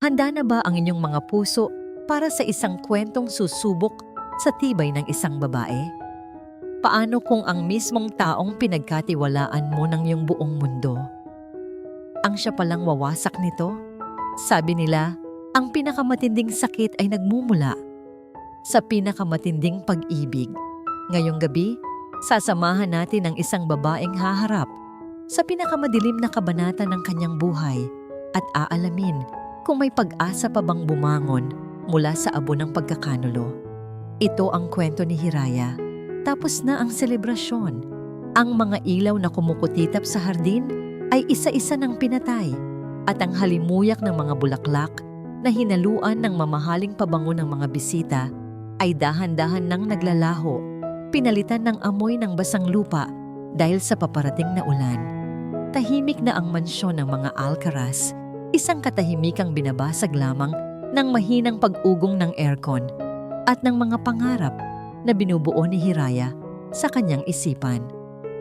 Handa na ba ang inyong mga puso para sa isang kwentong susubok sa tibay ng isang babae? Paano kung ang mismong taong pinagkatiwalaan mo ng iyong buong mundo ang siya palang wawasak nito? Sabi nila, ang pinakamatinding sakit ay nagmumula sa pinakamatinding pag-ibig. Ngayong gabi, sasamahan natin ang isang babaeng haharap sa pinakamadilim na kabanata ng kanyang buhay at aalamin kung may pag-asa pa bang bumangon mula sa abo ng pagkakanulo. Ito ang kwento ni Hiraya. Tapos na ang selebrasyon. Ang mga ilaw na kumukutitap sa hardin ay isa-isa ng pinatay at ang halimuyak ng mga bulaklak na hinaluan ng mamahaling pabango ng mga bisita ay dahan-dahan nang naglalaho, pinalitan ng amoy ng basang lupa dahil sa paparating na ulan. Tahimik na ang mansyon ng mga Alcaraz, isang katahimikang binabasag lamang ng mahinang pag-ugong ng aircon at ng mga pangarap na binubuo ni Hiraya sa kanyang isipan.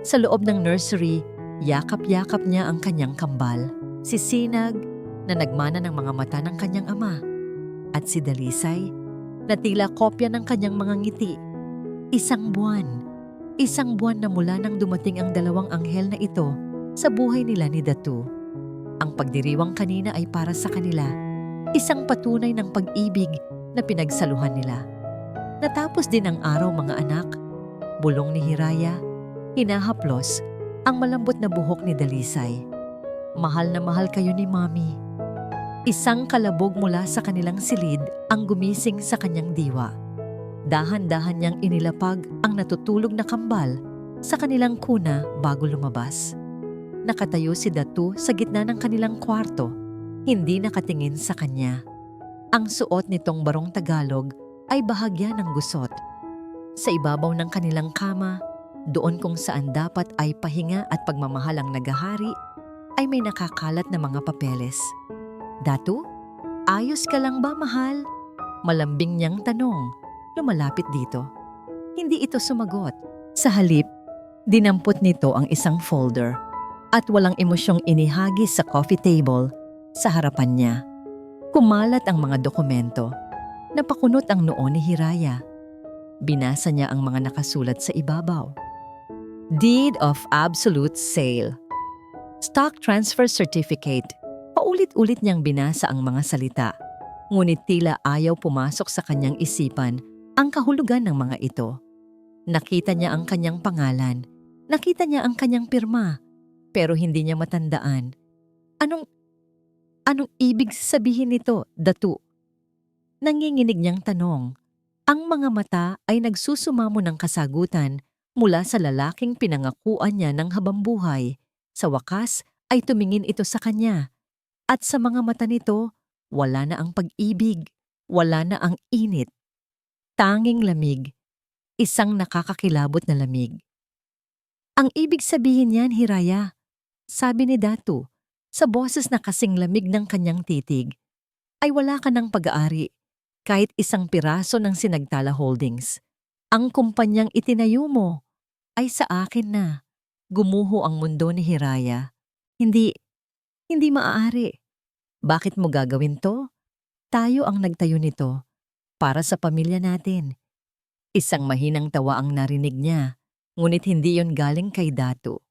Sa loob ng nursery, yakap-yakap niya ang kanyang kambal, si Sinag na nagmana ng mga mata ng kanyang ama, at si Dalisay na tila kopya ng kanyang mga ngiti. Isang buwan na mula nang dumating ang dalawang anghel na ito sa buhay nila ni Datu. Ang pagdiriwang kanina ay para sa kanila, isang patunay ng pag-ibig na pinagsaluhan nila. Natapos din ang araw, mga anak. Bulong ni Hiraya, hinahaplos ang malambot na buhok ni Dalisay. Mahal na mahal kayo ni Mami. Isang kalabog mula sa kanilang silid ang gumising sa kanyang diwa. Dahan-dahan niyang inilapag ang natutulog na kambal sa kanilang kuna bago lumabas. Nakatayo si Datu sa gitna ng kanilang kwarto, hindi nakatingin sa kanya. Ang suot nitong barong Tagalog ay bahagya ng gusot. Sa ibabaw ng kanilang kama, doon kung saan dapat ay pahinga at pagmamahal ang nagahari, ay may nakakalat na mga papeles. Datu, ayos ka lang ba, mahal? Malambing niyang tanong, lumalapit dito. Hindi ito sumagot. Sa halip, dinampot nito ang isang folder at walang emosyong inihagis sa coffee table sa harapan niya. Kumalat ang mga dokumento. Napakunot ang noo ni Hiraya. Binasa niya ang mga nakasulat sa ibabaw. Deed of Absolute Sale. Stock Transfer Certificate. Paulit-ulit niyang binasa ang mga salita. Ngunit tila ayaw pumasok sa kanyang isipan ang kahulugan ng mga ito. Nakita niya ang kanyang pangalan. Nakita niya ang kanyang pirma. Pero hindi niya matandaan. Anong ibig sabihin nito, Datu? Nanginginig niyang tanong. Ang mga mata ay nagsusumamo ng kasagutan mula sa lalaking pinangakuan niya ng habambuhay. Sa wakas ay tumingin ito sa kanya. At sa mga mata nito, wala na ang pag-ibig, wala na ang init. Tanging lamig, isang nakakakilabot na lamig. Ang ibig sabihin niyan, Hiraya, sabi ni Datu, sa boses na kasing lamig ng kanyang titig, ay wala ka ng pag-aari. Kahit isang piraso ng Sinagtala Holdings. Ang kumpanyang itinayo mo ay sa akin na. Gumuho ang mundo ni Hiraya. Hindi maaari. Bakit mo gagawin to? Tayo ang nagtayo nito para sa pamilya natin. Isang mahinang tawa ang narinig niya, ngunit hindi yon galing kay Datu.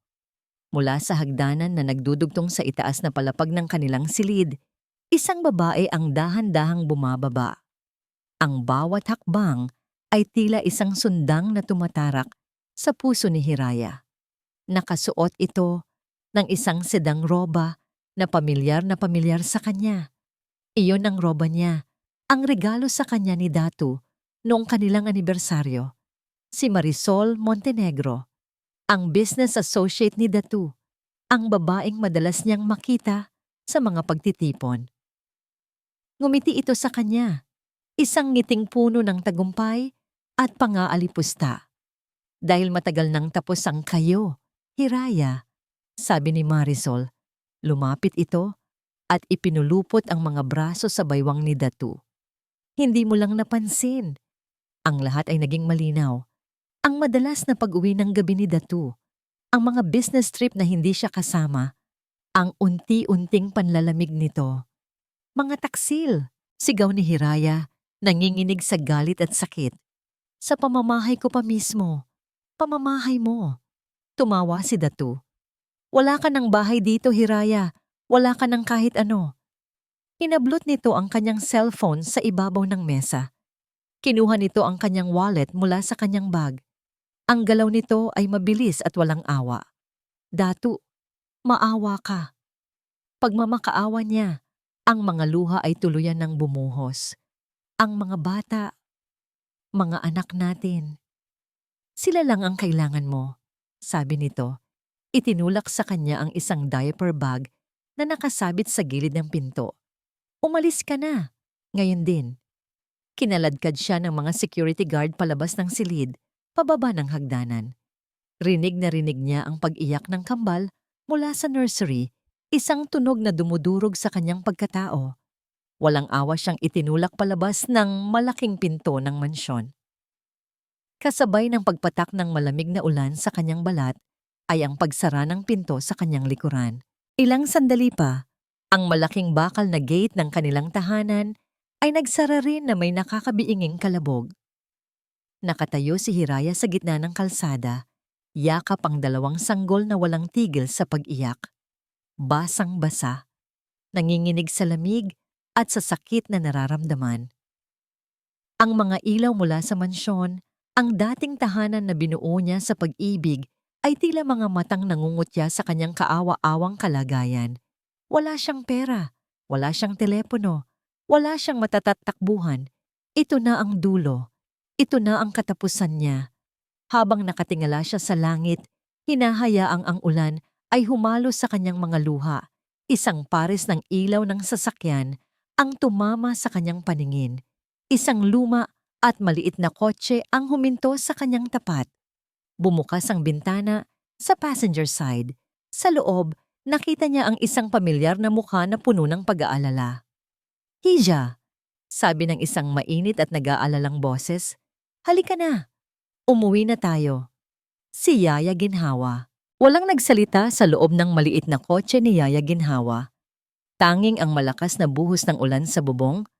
Mula sa hagdanan na nagdudugtong sa itaas na palapag ng kanilang silid, isang babae ang dahan-dahang bumababa. Ang bawat hakbang ay tila isang sundang na tumatarak sa puso ni Hiraya. Nakasuot ito ng isang sedang roba na pamilyar sa kanya. Iyon ang roba niya, ang regalo sa kanya ni Datu noong kanilang anibersaryo. Si Marisol Montenegro, ang business associate ni Datu, ang babaeng madalas niyang makita sa mga pagtitipon. Ngumiti ito sa kanya. Isang ngiting puno ng tagumpay at pangaalipusta. Dahil matagal nang tapos ang kayo, Hiraya, sabi ni Marisol. Lumapit ito at ipinulupot ang mga braso sa baywang ni Datu. Hindi mo lang napansin. Ang lahat ay naging malinaw. Ang madalas na pag-uwi ng gabi ni Datu, ang mga business trip na hindi siya kasama, ang unti-unting panlalamig nito. Mga taksil, sigaw ni Hiraya, nanginginig sa galit at sakit. Sa pamamahay ko pa mismo. Pamamahay mo. Tumawa si Datu. Wala ka ng bahay dito, Hiraya. Wala ka ng kahit ano. Hinablot nito ang kanyang cellphone sa ibabaw ng mesa. Kinuha nito ang kanyang wallet mula sa kanyang bag. Ang galaw nito ay mabilis at walang awa. Datu, maawa ka. Pagmamakaawa niya, ang mga luha ay tuluyan ng bumuhos. Ang mga bata, mga anak natin. Sila lang ang kailangan mo, sabi nito. Itinulak sa kanya ang isang diaper bag na nakasabit sa gilid ng pinto. Umalis ka na. Ngayon din. Kinaladkad siya ng mga security guard palabas ng silid, pababa ng hagdanan. Rinig na rinig niya ang pag-iyak ng kambal mula sa nursery, isang tunog na dumudurog sa kanyang pagkatao. Walang awa siyang itinulak palabas ng malaking pinto ng mansyon. Kasabay ng pagpatak ng malamig na ulan sa kanyang balat ay ang pagsara ng pinto sa kanyang likuran. Ilang sandali pa, ang malaking bakal na gate ng kanilang tahanan ay nagsara rin na may nakakabiinging kalabog. Nakatayo si Hiraya sa gitna ng kalsada, yakap ang dalawang sanggol na walang tigil sa pag-iyak. Basang-basa, nanginginig sa lamig at sa sakit na nararamdaman. Ang mga ilaw mula sa mansyon, ang dating tahanan na binuo niya sa pag-ibig ay tila mga matang nangungutya sa kanyang kaawa-awang kalagayan. Wala siyang pera, wala siyang telepono, wala siyang matatatakbuhan. Ito na ang dulo. Ito na ang katapusan niya. Habang nakatingala siya sa langit, hinahayaang ang ulan ay humalo sa kanyang mga luha. Isang pares ng ilaw ng sasakyan ang tumama sa kanyang paningin. Isang luma at maliit na kotse ang huminto sa kanyang tapat. Bumukas ang bintana sa passenger side. Sa loob, nakita niya ang isang pamilyar na mukha na puno ng pag-aalala. Hija, sabi ng isang mainit at nag-aalalang boses, halika na, umuwi na tayo. Si Yaya Ginhawa. Walang nagsalita sa loob ng maliit na kotse ni Yaya Ginhawa. Tanging ang malakas na buhos ng ulan sa bubong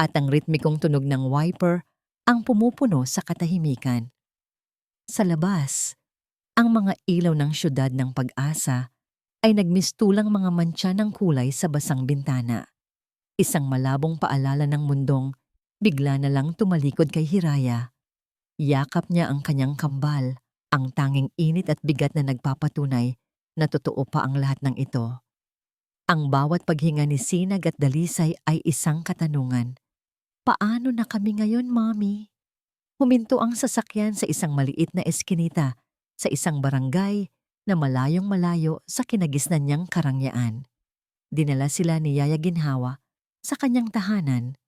at ang ritmikong tunog ng wiper ang pumupuno sa katahimikan. Sa labas, ang mga ilaw ng syudad ng Pag-asa ay nagmistulang mga mantsa ng kulay sa basang bintana. Isang malabong paalala ng mundong bigla na lang tumalikod kay Hiraya. Yakap niya ang kanyang kambal, ang tanging init at bigat na nagpapatunay na totoo pa ang lahat ng ito. Ang bawat paghinga ni Sinag at Dalisay ay isang katanungan. Paano na kami ngayon, Mommy? Huminto ang sasakyan sa isang maliit na eskinita sa isang barangay na malayong malayo sa kinagisnan niyang karangyaan. Dinala sila ni Yaya Ginhawa sa kanyang tahanan,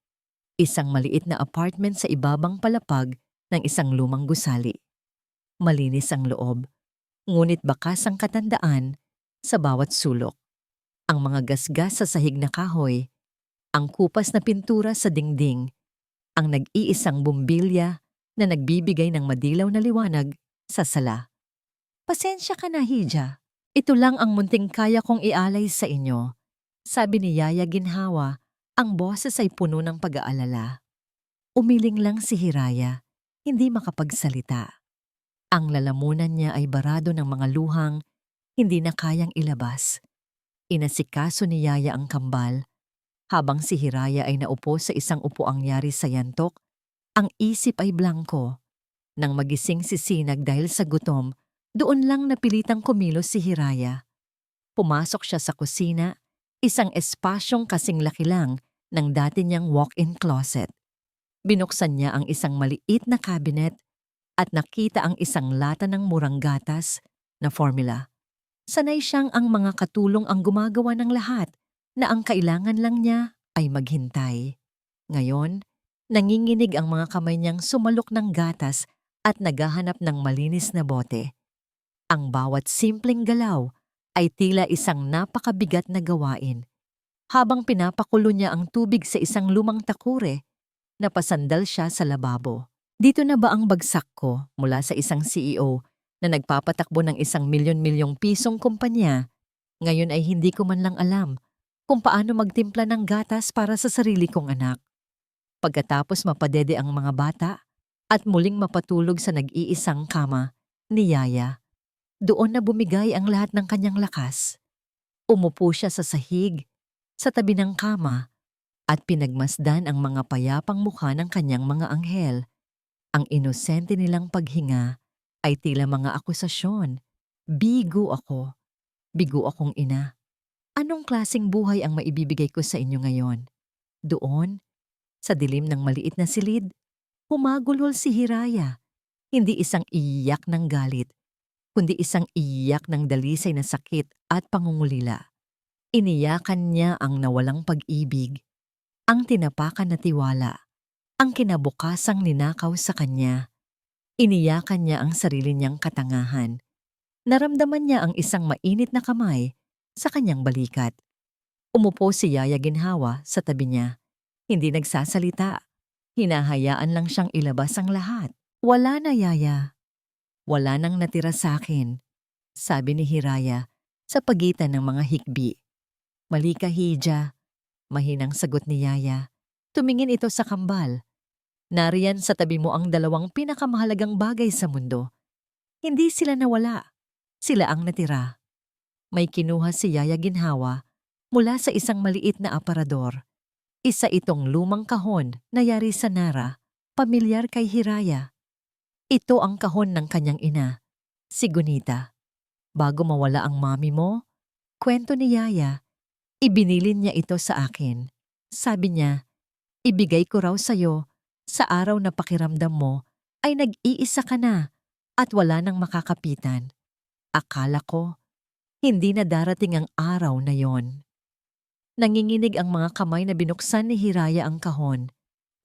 isang maliit na apartment sa ibabang palapag ng isang lumang gusali. Malinis ang loob, ngunit bakas ang katandaan sa bawat sulok. Ang mga gasgas sa sahig na kahoy, ang kupas na pintura sa dingding, ang nag-iisang bumbilya na nagbibigay ng madilaw na liwanag sa sala. Pasensya ka na, Hija. Ito lang ang munting kaya kong ialay sa inyo, sabi ni Yaya Ginhawa. Ang boses ay puno ng pag-aalala. Umiling lang si Hiraya, hindi makapagsalita. Ang lalamunan niya ay barado ng mga luhang hindi na kayang ilabas. Inasikaso ni Yaya ang kambal. Habang si Hiraya ay naupo sa isang upuang yari sa yantok, ang isip ay blanko. Nang magising si Sinag dahil sa gutom, doon lang napilitang kumilos si Hiraya. Pumasok siya sa kusina, isang espasyong kasing laki lang ng dati niyang walk-in closet. Binuksan niya ang isang maliit na cabinet at nakita ang isang lata ng murang gatas na formula. Sanay siyang ang mga katulong ang gumagawa ng lahat na ang kailangan lang niya ay maghintay. Ngayon, nanginginig ang mga kamay niyang sumalok ng gatas at naghahanap ng malinis na bote. Ang bawat simpleng galaw ay tila isang napakabigat na gawain. Habang pinapakulo niya ang tubig sa isang lumang takure, napasandal siya sa lababo. Dito na ba ang bagsak ko mula sa isang CEO na nagpapatakbo ng 1 milyon-milyong pisong kumpanya? Ngayon ay hindi ko man lang alam kung paano magtimpla ng gatas para sa sarili kong anak. Pagkatapos mapadede ang mga bata at muling mapatulog sa nag-iisang kama ni Yaya, doon na bumigay ang lahat ng kanyang lakas. Umupo siya sa sahig, sa tabi ng kama, at pinagmasdan ang mga payapang mukha ng kanyang mga anghel. Ang inosente nilang paghinga ay tila mga akusasyon. Bigo ako. Bigo akong ina. Anong klaseng buhay ang maibibigay ko sa inyo ngayon? Doon, sa dilim ng maliit na silid, humagulhol si Hiraya. Hindi isang iyak ng galit, kundi isang iyak ng dalisay na sakit at pangungulila. Iniyakan niya ang nawalang pag-ibig, ang tinapakan na tiwala, ang kinabukasang ninakaw sa kanya. Iniyakan niya ang sarili niyang katangahan. Naramdaman niya ang isang mainit na kamay sa kanyang balikat. Umupo si Yaya Ginhawa sa tabi niya. Hindi nagsasalita. Hinahayaan lang siyang ilabas ang lahat. Wala na, Yaya. Wala nang natira sa akin, sabi ni Hiraya sa pagitan ng mga hikbi. Mali ka, Hija. Mahinang sagot ni Yaya. Tumingin ito sa kambal. Nariyan sa tabi mo ang dalawang pinakamahalagang bagay sa mundo. Hindi sila nawala. Sila ang natira. May kinuha si Yaya Ginhawa mula sa isang maliit na aparador. Isa itong lumang kahon na yari sa Nara, pamilyar kay Hiraya. Ito ang kahon ng kanyang ina, si Gunita. Bago mawala ang mami mo, kwento ni Yaya, ibinilin niya ito sa akin. Sabi niya, ibigay ko raw sa'yo sa araw na pakiramdam mo ay nag-iisa ka na at wala nang makakapitan. Akala ko, hindi na darating ang araw na yon. Nanginginig ang mga kamay na binuksan ni Hiraya ang kahon.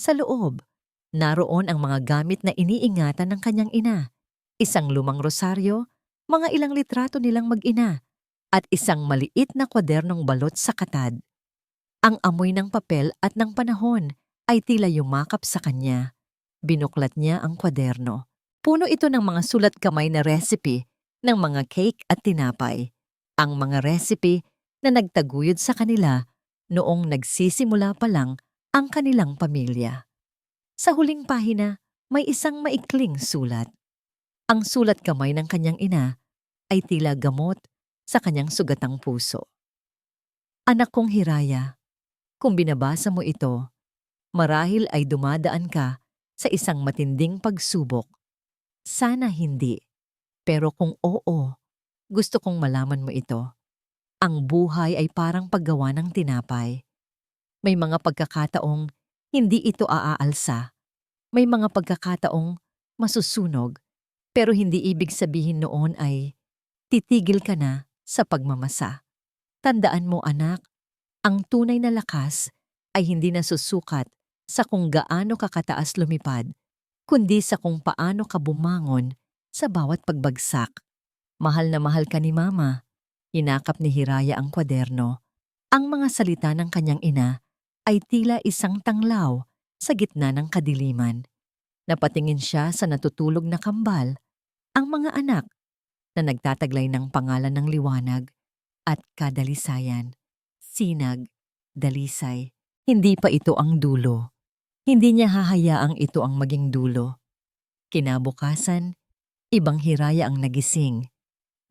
Sa loob, naroon ang mga gamit na iniingatan ng kanyang ina. Isang lumang rosaryo, mga ilang litrato nilang mag-ina, at isang maliit na kwadernong balot sa katad. Ang amoy ng papel at ng panahon ay tila yumakap sa kanya. Binuklat niya ang kwaderno. Puno ito ng mga sulat kamay na recipe ng mga cake at tinapay. Ang mga recipe na nagtaguyod sa kanila noong nagsisimula pa lang ang kanilang pamilya. Sa huling pahina, may isang maikling sulat. Ang sulat kamay ng kanyang ina ay tila gamot sa kanyang sugatang puso. Anak kong Hiraya, kung binabasa mo ito, marahil ay dumadaan ka sa isang matinding pagsubok. Sana hindi, pero kung oo, gusto kong malaman mo ito. Ang buhay ay parang paggawa ng tinapay. May mga pagkakataong hindi ito aaalsa. May mga pagkakataong masusunog, pero hindi ibig sabihin noon ay titigil ka na sa pagmamasa. Tandaan mo, anak, ang tunay na lakas ay hindi nasusukat sa kung gaano ka kataas lumipad, kundi sa kung paano ka bumangon sa bawat pagbagsak. Mahal na mahal ka ni Mama. Inakap ni Hiraya ang kwaderno. Ang mga salita ng kanyang ina ay tila isang tanglaw sa gitna ng kadiliman. Napatingin siya sa natutulog na kambal, ang mga anak na nagtataglay ng pangalan ng liwanag at kadalisayan. Sinag, dalisay. Hindi pa ito ang dulo. Hindi niya hahayaang ito ang maging dulo. Kinabukasan, ibang Hiraya ang nagising.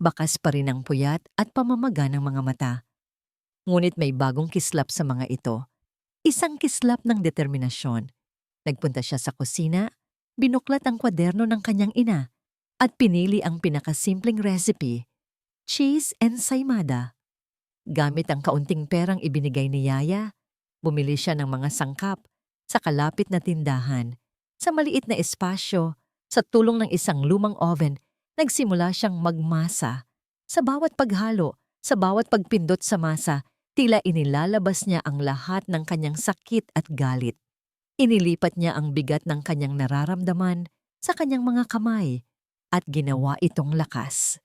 Bakas pa rin ang puyat at pamamaga ng mga mata. Ngunit may bagong kislap sa mga ito. Isang kislap ng determinasyon. Nagpunta siya sa kusina, binuklat ang kwaderno ng kanyang ina, at pinili ang pinakasimpleng recipe, cheese ensaymada. Gamit ang kaunting perang ibinigay ni Yaya, bumili siya ng mga sangkap sa kalapit na tindahan. Sa maliit na espasyo, sa tulong ng isang lumang oven, nagsimula siyang magmasa. Sa bawat paghalo, sa bawat pagpindot sa masa, tila inilalabas niya ang lahat ng kanyang sakit at galit. Inilipat niya ang bigat ng kanyang nararamdaman sa kanyang mga kamay at ginawa itong lakas.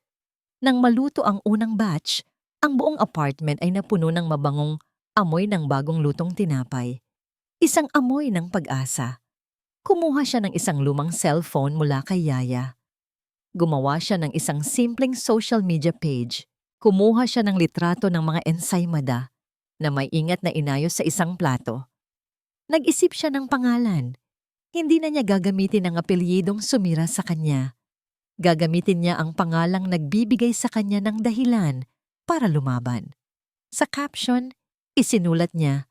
Nang maluto ang unang batch, ang buong apartment ay napuno ng mabangong amoy ng bagong lutong tinapay. Isang amoy ng pag-asa. Kumuha siya ng isang lumang cellphone mula kay Yaya. Gumawa siya ng isang simpleng social media page. Kumuha siya ng litrato ng mga ensaymada. na may ingat na inayos sa isang plato. Nag-isip siya ng pangalan. Hindi na niya gagamitin ang apelyidong sumira sa kanya. Gagamitin niya ang pangalang nagbibigay sa kanya ng dahilan para lumaban. Sa caption, isinulat niya,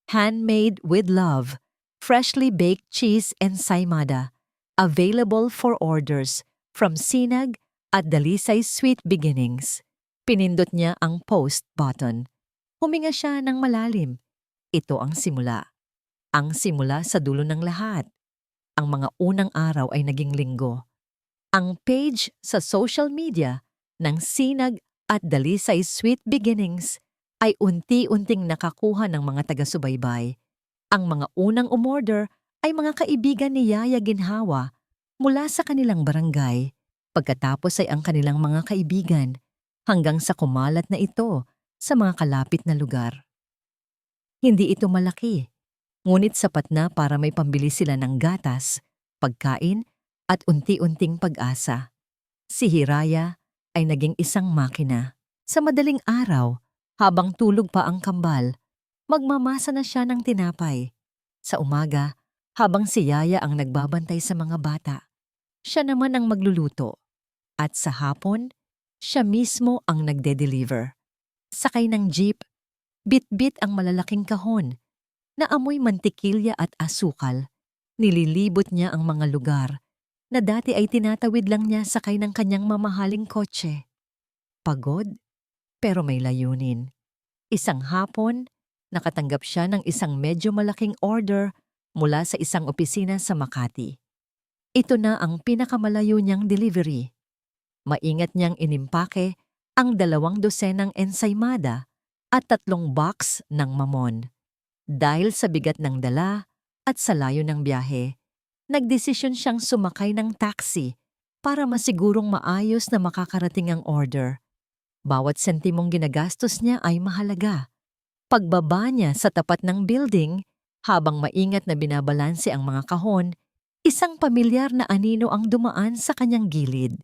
"Handmade with love, freshly baked cheese and saimada, available for orders from Sinag at Dalisay Sweet Beginnings." Pinindot niya ang post button. Huminga siya ng malalim. Ito ang simula. Ang simula sa dulo ng lahat. Ang mga unang araw ay naging linggo. Ang page sa social media ng Sinag at Dalisay Sweet Beginnings ay unti-unting nakakuha ng mga taga-subaybay. Ang mga unang umorder ay mga kaibigan ni Yaya Ginhawa mula sa kanilang barangay. Pagkatapos ay ang kanilang mga kaibigan hanggang sa kumalat na ito sa mga kalapit na lugar. Hindi ito malaki, ngunit sapat na para may pambili sila ng gatas, pagkain, at unti-unting pag-asa. Si Hiraya ay naging isang makina. Sa madaling araw, habang tulog pa ang kambal, magmamasa na siya ng tinapay. Sa umaga, habang si Yaya ang nagbabantay sa mga bata, siya naman ang magluluto. At sa hapon, siya mismo ang nagde-deliver. Sakay ng jeep, bit-bit ang malalaking kahon na amoy mantikilya at asukal. Nililibot niya ang mga lugar na dati ay tinatawid lang niya sakay ng kanyang mamahaling kotse. Pagod, pero may layunin. Isang hapon, nakatanggap siya ng isang medyo malaking order mula sa isang opisina sa Makati. Ito na ang pinakamalayo niyang delivery. Maingat niyang inimpake ang 2 dosenang ensaymada at 3 box ng mamon. Dahil sa bigat ng dala at sa layo ng biyahe, nagdesisyon siyang sumakay ng taxi para masigurong maayos na makakarating ang order. Bawat sentimong ginagastos niya ay mahalaga. Pagbaba niya sa tapat ng building, habang maingat na binabalanse ang mga kahon, isang pamilyar na anino ang dumaan sa kanyang gilid.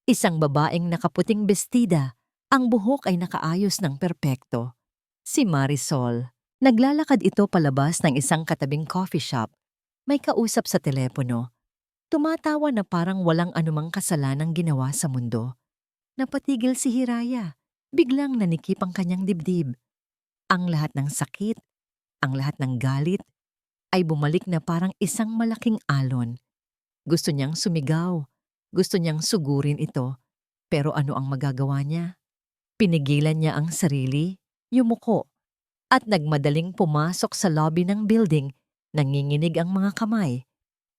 Isang babaeng nakaputing bestida, ang buhok ay nakaayos ng perpekto. Si Marisol. Naglalakad ito palabas ng isang katabing coffee shop. May kausap sa telepono. Tumatawa na parang walang anumang kasalanang ginawa sa mundo. Napatigil si Hiraya. Biglang nanikip ang kanyang dibdib. Ang lahat ng sakit, ang lahat ng galit, ay bumalik na parang isang malaking alon. Gusto niyang sumigaw. Gusto niyang sugurin ito. Pero ano ang magagawa niya? Pinigilan niya ang sarili, yumuko, at nagmadaling pumasok sa lobby ng building, nanginginig ang mga kamay.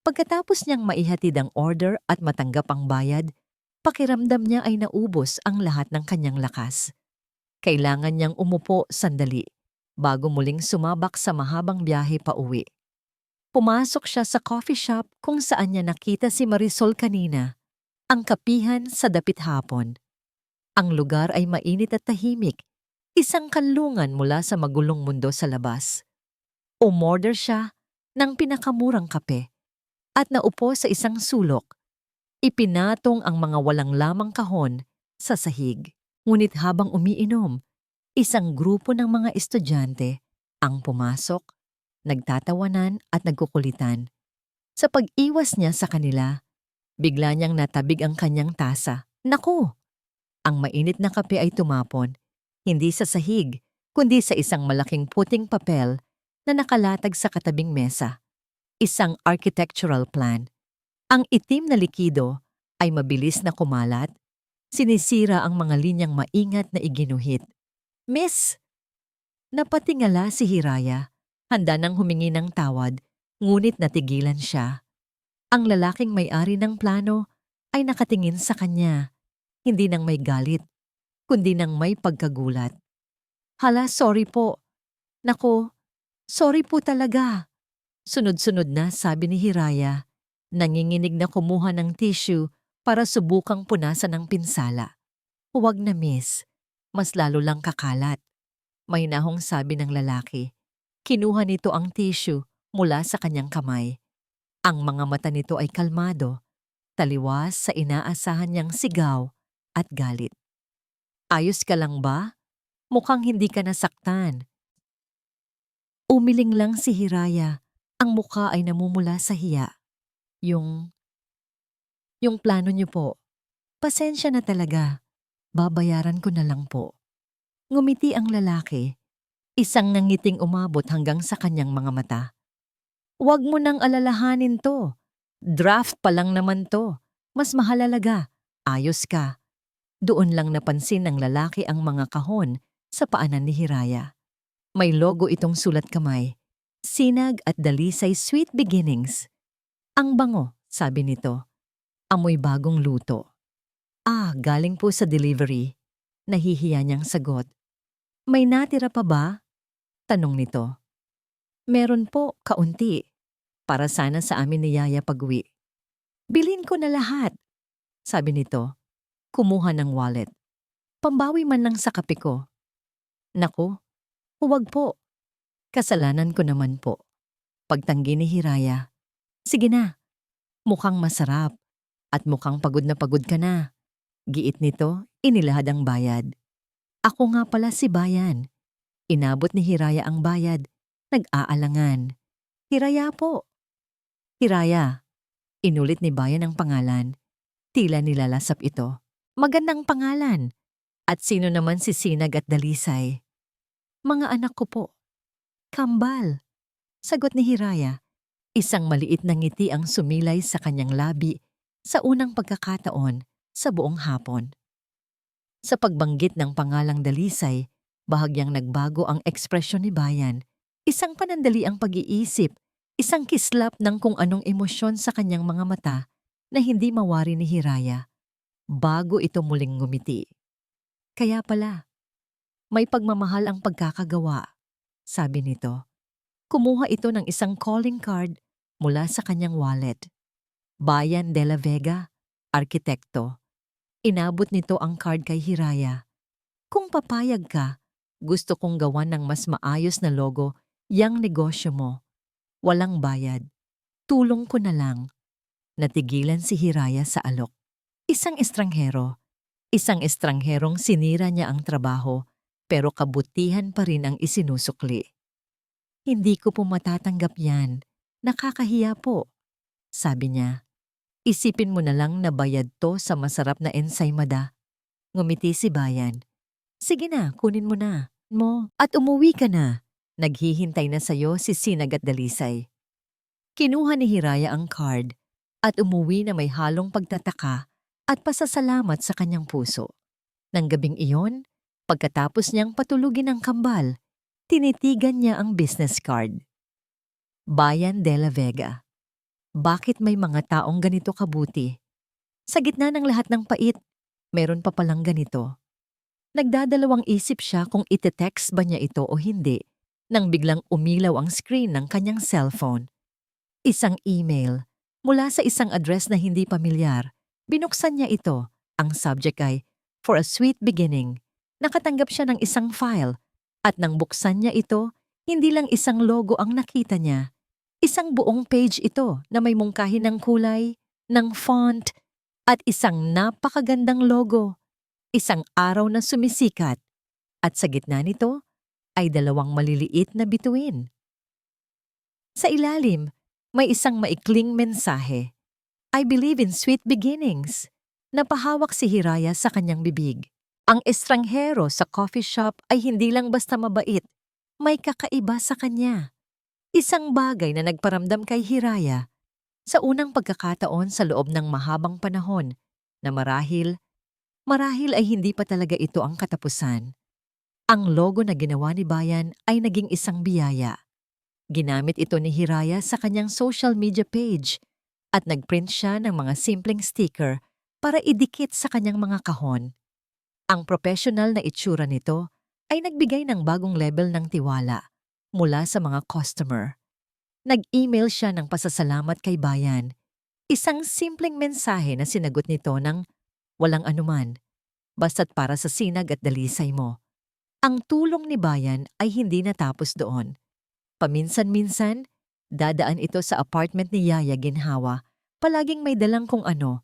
Pagkatapos niyang maihatid ang order at matanggap ang bayad, pakiramdam niya ay naubos ang lahat ng kanyang lakas. Kailangan niyang umupo sandali bago muling sumabak sa mahabang biyahe pa uwi. Pumasok siya sa coffee shop kung saan niya nakita si Marisol kanina, ang kapihan sa dapit hapon. Ang lugar ay mainit at tahimik. Isang kanlungan mula sa magulong mundo sa labas. Umorder siya ng pinakamurang kape at naupo sa isang sulok. Ipinatong ang mga walang lamang kahon sa sahig. Ngunit habang umiinom, isang grupo ng mga estudyante ang pumasok, nagtatawanan at nagkukulitan. Sa pag-iwas niya sa kanila, bigla niyang natabig ang kanyang tasa. Naku! Ang mainit na kape ay tumapon. Hindi sa sahig, kundi sa isang malaking puting papel na nakalatag sa katabing mesa. Isang architectural plan. Ang itim na likido ay mabilis na kumalat. Sinisira ang mga linyang maingat na iginuhit. "Miss!" Napatingala si Hiraya. Handa nang humingi ng tawad, ngunit natigilan siya. Ang lalaking may-ari ng plano ay nakatingin sa kanya. Hindi nang may galit, kundi nang may pagkagulat. "Hala, sorry po. Nako, sorry po talaga." Sunod-sunod na sabi ni Hiraya. Nanginginig na kumuha ng tissue para subukang punasan ng pinsala. "Huwag na, miss. Mas lalo lang kakalat." Mahinahong sabi ng lalaki. Kinuha nito ang tissue mula sa kanyang kamay. Ang mga mata nito ay kalmado, taliwas sa inaasahan niyang sigaw at galit. "Ayos ka lang ba?" Mukhang hindi ka nasaktan. Umiling lang si Hiraya. Ang mukha ay namumula sa hiya. Yung, yung plano niyo po. Pasensya na talaga. Babayaran ko na lang po. Ngumiti ang lalaki. Isang nangiting umabot hanggang sa kanyang mga mata. Huwag mo nang alalahanin to. Draft pa lang naman to. Mas mahalalaga. Ayos ka. Doon lang napansin ng lalaki ang mga kahon sa paanan ni Hiraya. May logo itong sulat kamay. Sinag at Dalisay Sweet Beginnings. Ang bango, sabi nito. Amoy bagong luto. Ah, galing po sa delivery. Nahihiya niyang sagot. May natira pa ba? Tanong nito. Meron po, kaunti. Para sana sa amin ni Yaya pag-uwi. Bilhin ko na lahat, sabi nito. Kumuha ng wallet. Pambawi man lang sa kape ko. Naku, huwag po. Kasalanan ko naman po. Pagtanggi ni Hiraya. Sige na, mukhang masarap. At mukhang pagod na pagod ka na. Giit nito, inilahad ang bayad. Ako nga pala si Bayan. Inabot ni Hiraya ang bayad. Nag-aalangan. Hiraya po. Hiraya. Inulit ni Bayan ang pangalan. Tila nilalasap ito. Magandang pangalan. At sino naman si Sinag at Dalisay? Mga anak ko po. Kambal. Sagot ni Hiraya. Isang maliit na ngiti ang sumilay sa kanyang labi sa unang pagkakataon sa buong hapon. Sa pagbanggit ng pangalang Dalisay, bahagyang nagbago ang ekspresyon ni Bayan. Isang panandali ang pag-iisip, isang kislap ng kung anong emosyon sa kanyang mga mata na hindi mawari ni Hiraya bago ito muling ngumiti. Kaya pala, may pagmamahal ang pagkakagawa, sabi nito. Kumuha ito ng isang calling card mula sa kanyang wallet. Bayan de la Vega, arkitekto. Inabot nito ang card kay Hiraya. Kung papayag ka, gusto kong gawan ng mas maayos na logo yang negosyo mo. Walang bayad. Tulong ko na lang. Natigilan si Hiraya sa alok. Isang estrangherong sinira niya ang trabaho pero kabutihan pa rin ang isinusukli. Hindi ko po matatanggap yan. Nakakahiya po, sabi niya. Isipin mo na lang na bayad to sa masarap na ensaymada. Ngumiti si Bayan. Sige na, kunin mo na. At umuwi ka na. Naghihintay na sayo si Sinag at Dalisay. Kinuha ni Hiraya ang card at umuwi na may halong pagtataka at pasasalamat sa kanyang puso. Nang gabing iyon, pagkatapos niyang patulugin ang kambal, tinitigan niya ang business card. Bayan de la Vega. Bakit may mga taong ganito kabuti? Sa gitna ng lahat ng pait, meron pa palang ganito. Nagdadalawang isip siya kung ite-text ba niya ito o hindi nang biglang umilaw ang screen ng kanyang cellphone. Isang email mula sa isang address na hindi pamilyar. Binuksan niya ito. Ang subject ay, For a Sweet Beginning. Nakatanggap siya ng isang file at nang buksan niya ito, hindi lang isang logo ang nakita niya. Isang buong page ito na may mungkahi ng kulay, ng font, at isang napakagandang logo. Isang araw na sumisikat at sa gitna nito ay dalawang maliliit na bituin. Sa ilalim, may isang maikling mensahe. I believe in sweet beginnings. Napahawak si Hiraya sa kanyang bibig. Ang estranghero sa coffee shop ay hindi lang basta mabait, may kakaiba sa kanya. Isang bagay na nagparamdam kay Hiraya sa unang pagkakataon sa loob ng mahabang panahon na marahil ay hindi pa talaga ito ang katapusan. Ang logo na ginawa ni Bayan ay naging isang biyaya. Ginamit ito ni Hiraya sa kanyang social media page at nagprint siya ng mga simpleng sticker para idikit sa kanyang mga kahon. Ang professional na itsura nito ay nagbigay ng bagong level ng tiwala mula sa mga customer. Nag-email siya ng pasasalamat kay Bayan. Isang simpleng mensahe na sinagot nito ng walang anuman, basta't para sa Sinag at Dalisay mo. Ang tulong ni Bayan ay hindi natapos doon. Paminsan-minsan, dadaan ito sa apartment ni Yaya Ginhawa, palaging may dalang kung ano,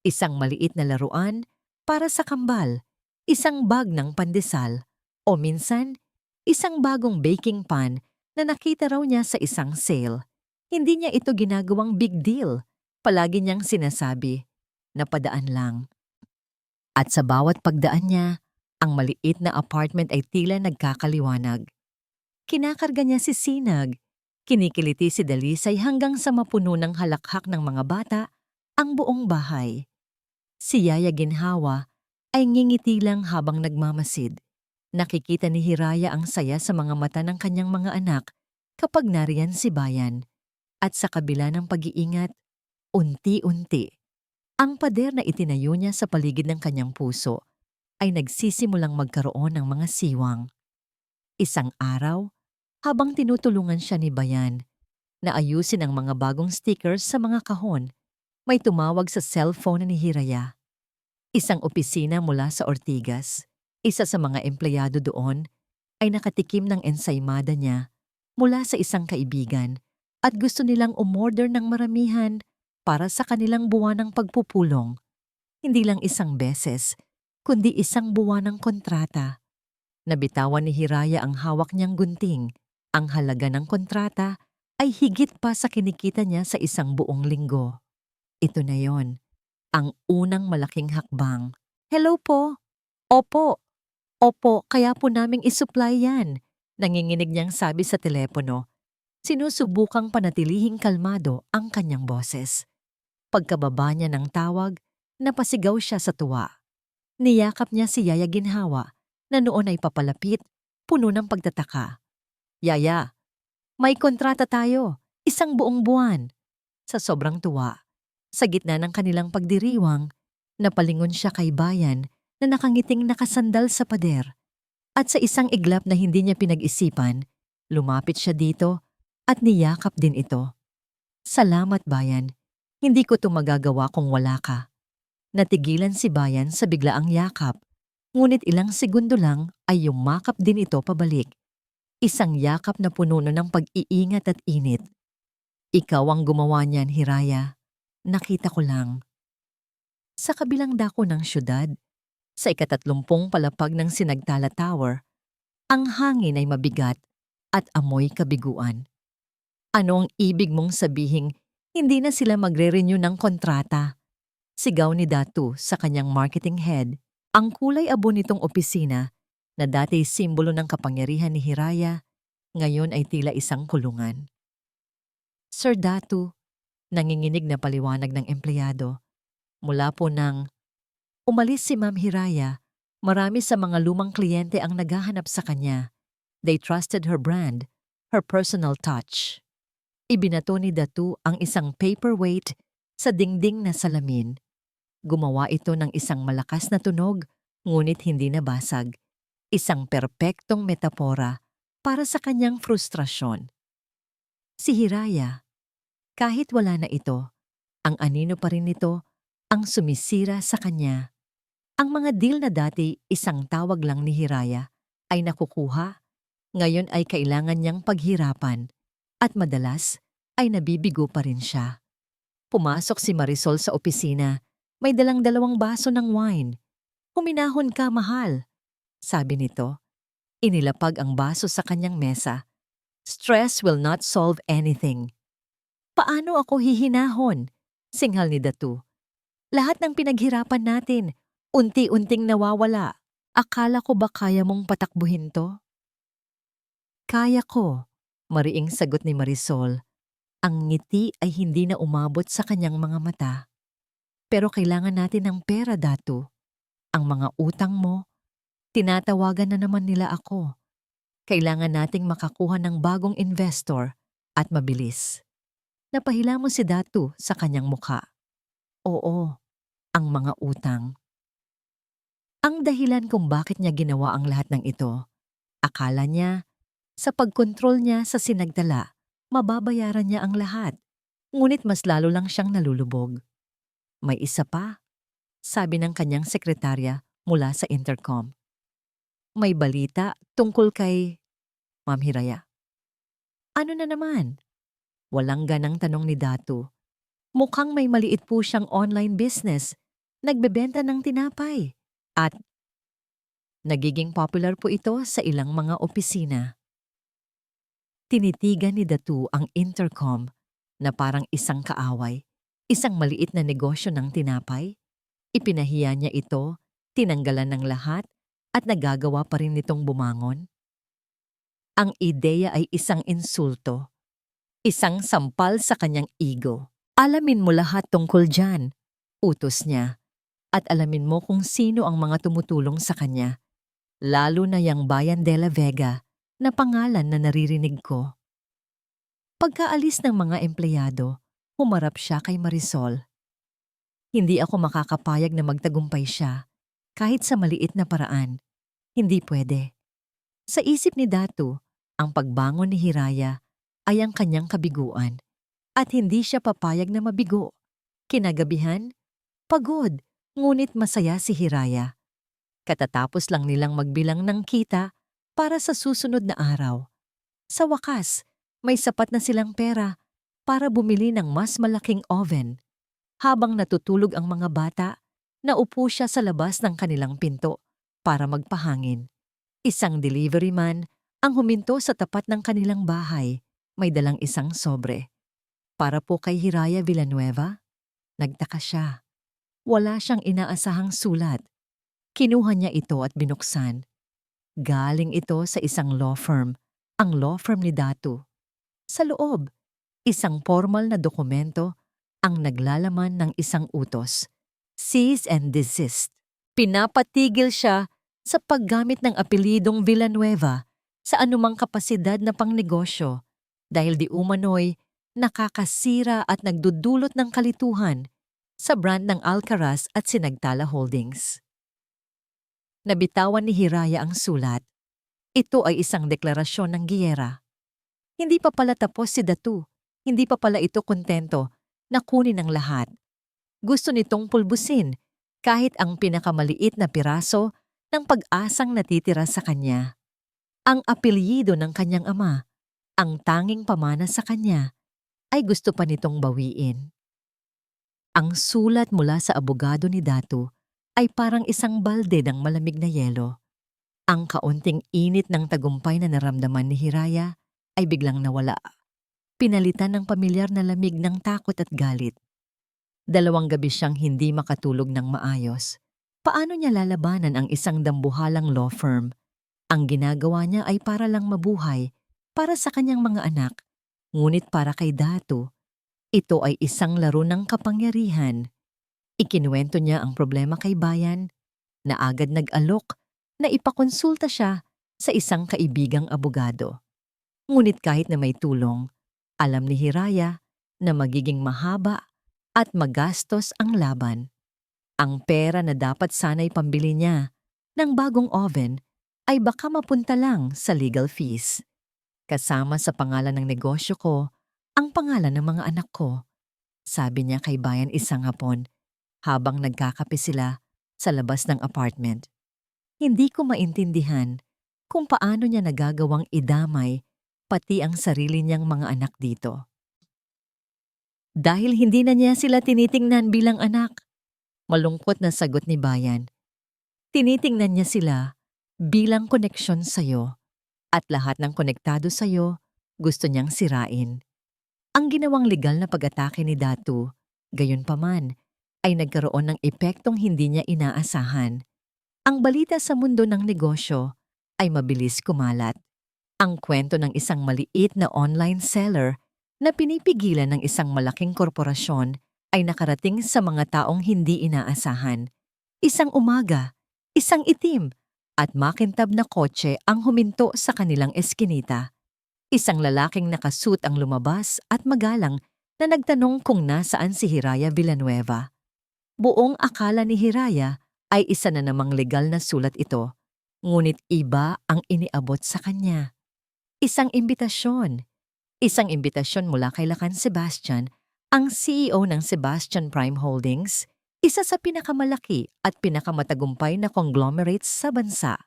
isang maliit na laruan para sa kambal, isang bag ng pandesal, O minsan, isang bagong baking pan na nakita raw niya sa isang sale. Hindi niya ito ginagawang big deal. Palagi niyang sinasabi, napadaan lang. At sa bawat pagdaan niya, ang maliit na apartment ay tila nagkakaliwanag. Kinakarga niya si Sinag. Kinikiliti si Dalisay hanggang sa mapuno ng halakhak ng mga bata ang buong bahay. Si Yaya Ginhawa ay ngingiti lang habang nagmamasid. Nakikita ni Hiraya ang saya sa mga mata ng kanyang mga anak kapag nariyan si Bayan. At sa kabila ng pag-iingat, unti-unti, ang pader na itinayo niya sa paligid ng kanyang puso ay nagsisimulang magkaroon ng mga siwang. Isang araw, habang tinutulungan siya ni Bayan na ayusin ang mga bagong stickers sa mga kahon, may tumawag sa cellphone ni Hiraya. Isang opisina mula sa Ortigas. Isa sa mga empleyado doon ay nakatikim ng ensaymada niya mula sa isang kaibigan at gusto nilang umorder ng maramihan para sa kanilang buwanang pagpupulong. Hindi lang isang beses, kundi isang buwanang kontrata. Nabitawan ni Hiraya ang hawak niyang gunting. Ang halaga ng kontrata ay higit pa sa kinikita niya sa isang buong linggo. Ito na yon, ang unang malaking hakbang. Hello po. Opo. Opo, kaya po naming isupply yan. Nanginginig niyang sabi sa telepono. Sinusubukang panatilihing kalmado ang kanyang boses. Pagkababa niya ng tawag, napasigaw siya sa tuwa. Niyakap niya si Yaya Ginhawa na noon ay papalapit, puno ng pagtataka. Yaya, may kontrata tayo, isang buong buwan. Sa sobrang tuwa, sa gitna ng kanilang pagdiriwang, napalingon siya kay Bayan na nakangiting nakasandal sa pader. At sa isang iglap na hindi niya pinag-isipan, lumapit siya dito at niyakap din ito. Salamat, Bayan. Hindi ko ito magagawa kung wala ka. Natigilan si Bayan sa biglaang yakap, ngunit ilang segundo lang ay yumakap din ito pabalik. Isang yakap na puno ng pag-iingat at init. Ikaw ang gumawa niyan, Hiraya. Nakita ko lang. Sa kabilang dako ng syudad, sa ika-30 palapag ng Sinagtala Tower, ang hangin ay mabigat at amoy kabiguan. Ano ang ibig mong sabihing hindi na sila magre-renew ng kontrata? Sigaw ni Datu sa kanyang marketing head. Ang kulay abo nitong opisina na dati simbolo ng kapangyarihan ni Hiraya, ngayon ay tila isang kulungan. Sir Datu, nanginginig na paliwanag ng empleyado. Mula po nang umalis si Ma'am Hiraya, marami sa mga lumang kliyente ang naghahanap sa kanya. They trusted her brand, her personal touch. Ibinato ni Datu ang isang paperweight sa dingding na salamin. Gumawa ito ng isang malakas na tunog, ngunit hindi nabasag. Isang perpektong metapora para sa kanyang frustrasyon. Si Hiraya, kahit wala na ito, ang anino pa rin nito ang sumisira sa kanya. Ang mga deal na dati isang tawag lang ni Hiraya ay nakukuha, ngayon ay kailangan niyang paghirapan at madalas ay nabibigo pa rin siya. Pumasok si Marisol sa opisina, may dalang 2 baso ng wine. Huminahon ka, mahal, sabi nito. Inilapag ang baso sa kanyang mesa. Stress will not solve anything. Paano ako hihinahon? Singhal ni Datu. Lahat ng pinaghirapan natin, unti-unting nawawala. Akala ko ba kaya mong patakbuhin to? Kaya ko, mariing sagot ni Marisol. Ang ngiti ay hindi na umabot sa kanyang mga mata. Pero kailangan natin ng pera, Datu. Ang mga utang mo, tinatawagan na naman nila ako. Kailangan nating makakuha ng bagong investor at mabilis. Napahila mo si Datu sa kanyang mukha. Oo, ang mga utang. Ang dahilan kung bakit niya ginawa ang lahat ng ito, akala niya, sa pagkontrol niya sa Sinagtala, mababayaran niya ang lahat. Ngunit mas lalo lang siyang nalulubog. May isa pa, sabi ng kanyang sekretarya mula sa intercom. May balita tungkol kay Ma'am Hiraya. Ano na naman? Walang ganang tanong ni Datu. Mukhang may maliit po siyang online business. Nagbebenta ng tinapay. At Nagiging popular po ito sa ilang mga opisina. Tinitigan ni Datu ang intercom na parang isang kaaway, isang maliit na negosyo ng tinapay. Ipinahiya niya ito, tinanggalan ng lahat, at nagagawa pa rin nitong bumangon. Ang ideya ay isang insulto, isang sampal sa kanyang ego. Alamin mo lahat tungkol dyan, utos niya, at alamin mo kung sino ang mga tumutulong sa kanya, lalo na yang Bayan de la Vega na pangalan na naririnig ko. Pagkaalis ng mga empleyado, humarap siya kay Marisol. Hindi ako makakapayag na magtagumpay siya, kahit sa maliit na paraan. Hindi pwede. Sa isip ni Datu, ang pagbangon ni Hiraya ay ang kanyang kabiguan at hindi siya papayag na mabigo. Kinagabihan, pagod, ngunit masaya si Hiraya. Katatapos lang nilang magbilang ng kita para sa susunod na araw. Sa wakas, may sapat na silang pera para bumili ng mas malaking oven. Habang natutulog ang mga bata, naupo siya sa labas ng kanilang pinto para magpahangin. Isang delivery man ang huminto sa tapat ng kanilang bahay, may dalang isang sobre. Para po kay Hiraya Villanueva? Nagtaka siya. Wala siyang inaasahang sulat. Kinuha niya ito at binuksan. Galing ito sa isang law firm, ang law firm ni Datu. Sa loob, isang formal na dokumento ang naglalaman ng isang utos. Cease and desist. Pinapatigil siya sa paggamit ng apelidong Villanueva sa anumang kapasidad na pangnegosyo dahil di umano'y nakakasira at nagdudulot ng kalituhan sa brand ng Alcaraz at Sinagtala Holdings. Nabitawan ni Hiraya ang sulat. Ito ay isang deklarasyon ng giyera. Hindi pa pala tapos si Datu. Hindi pa pala ito kontento na kunin ang lahat. Gusto nitong pulbusin kahit ang pinakamaliit na piraso ng pag-asang natitira sa kanya. Ang apelyido ng kanyang ama, ang tanging pamana sa kanya, ay gusto pa nitong bawiin. Ang sulat mula sa abogado ni Datu ay parang isang balde ng malamig na yelo. Ang kaunting init ng tagumpay na naramdaman ni Hiraya ay biglang nawala. Pinalitan ng pamilyar na lamig ng takot at galit. 2 gabi siyang hindi makatulog ng maayos. Paano niya lalabanan ang isang dambuhalang law firm? Ang ginagawa niya ay para lang mabuhay, para sa kanyang mga anak. Ngunit para kay Datu, ito ay isang laro ng kapangyarihan. Ikinuwento niya ang problema kay Bayan, na agad nag-alok na ipakonsulta siya sa isang kaibigang abogado. Ngunit kahit na may tulong, alam ni Hiraya na magiging mahaba at magastos ang laban. Ang pera na dapat sana'y pambili niya ng bagong oven ay baka mapunta lang sa legal fees. Kasama sa pangalan ng negosyo ko, ang pangalan ng mga anak ko. Sabi niya kay Bayan isang hapon habang nagkakape sila sa labas ng apartment. Hindi ko maintindihan kung paano niya nagagawang idamay pati ang sarili niyang mga anak dito. Dahil hindi na niya sila tinitingnan bilang anak, malungkot na sagot ni Bayan. Tinitingnan niya sila bilang koneksyon sa'yo at lahat ng konektado sa'yo gusto niyang sirain. Ang ginawang legal na pag-atake ni Datu, gayunpaman, ay nagkaroon ng epektong hindi niya inaasahan. Ang balita sa mundo ng negosyo ay mabilis kumalat. Ang kwento ng isang maliit na online seller na pinipigilan ng isang malaking korporasyon ay nakarating sa mga taong hindi inaasahan. Isang umaga, isang itim at makintab na kotse ang huminto sa kanilang eskinita. Isang lalaking nakasuit ang lumabas at magalang na nagtanong kung nasaan si Hiraya Villanueva. Buong akala ni Hiraya ay isa na namang legal na sulat ito, ngunit iba ang iniabot sa kanya. Isang imbitasyon mula kay Lacan Sebastian, ang CEO ng Sebastian Prime Holdings, isa sa pinakamalaki at pinakamatagumpay na conglomerates sa bansa,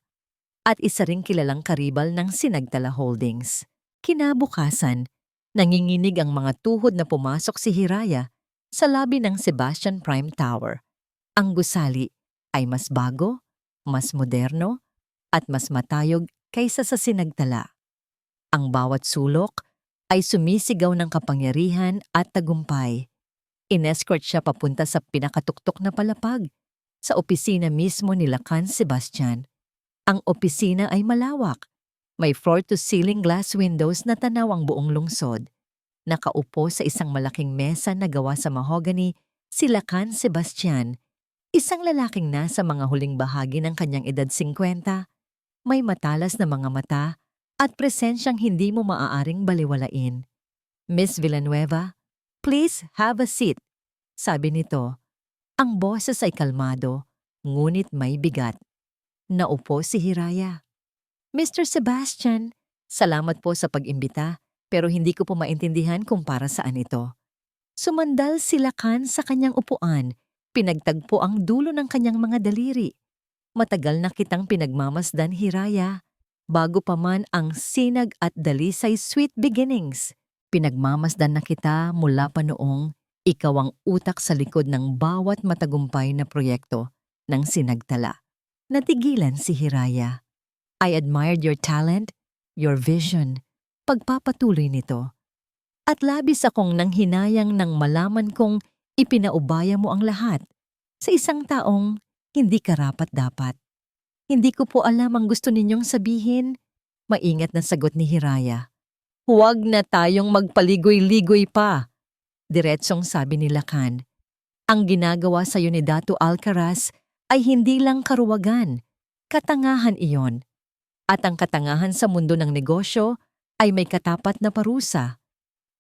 at isa ring kilalang karibal ng Sinagtala Holdings. Kinabukasan, nanginginig ang mga tuhod na pumasok si Hiraya sa lobby ng Sebastian Prime Tower. Ang gusali ay mas bago, mas moderno, at mas matayog kaysa sa sinagtala. Ang bawat sulok ay sumisigaw ng kapangyarihan at tagumpay. Inescort siya papunta sa pinakatuktok na palapag, sa opisina mismo ni Lacan Sebastian. Ang opisina ay malawak. May floor-to-ceiling glass windows na tanaw ang buong lungsod. Nakaupo sa isang malaking mesa na gawa sa mahogany si Lacan Sebastian, isang lalaking nasa mga huling bahagi ng kanyang edad 50, may matalas na mga mata at presensyang hindi mo maaaring baliwalain. Miss Villanueva, please have a seat, sabi nito. Ang boses ay kalmado, ngunit may bigat. Naupo si Hiraya. Mr. Sebastian, salamat po sa pag-imbita, pero hindi ko po maintindihan kung para saan ito. Sumandal si Lacan sa kanyang upuan, pinagtagpo ang dulo ng kanyang mga daliri. Matagal na kitang pinagmamasdan, Hiraya. Bago pa man ang sinag at dalisay sweet beginnings. Pinagmamasdan na kita mula pa noong ikaw ang utak sa likod ng bawat matagumpay na proyekto ng sinagtala. Natigilan si Hiraya. I admired your talent, your vision, pagpapatuloy nito. At labis akong nanghinayang nang malaman kong ipinaubaya mo ang lahat sa isang taong hindi karapat-dapat. Hindi ko po alam ang gusto ninyong sabihin, maingat na sagot ni Hiraya. Huwag na tayong magpaligoy-ligoy pa, diretsong sabi ni Lacan. Ang ginagawa sa ni Dato Alcaraz ay hindi lang karuwagan, katangahan iyon. At ang katangahan sa mundo ng negosyo ay may katapat na parusa.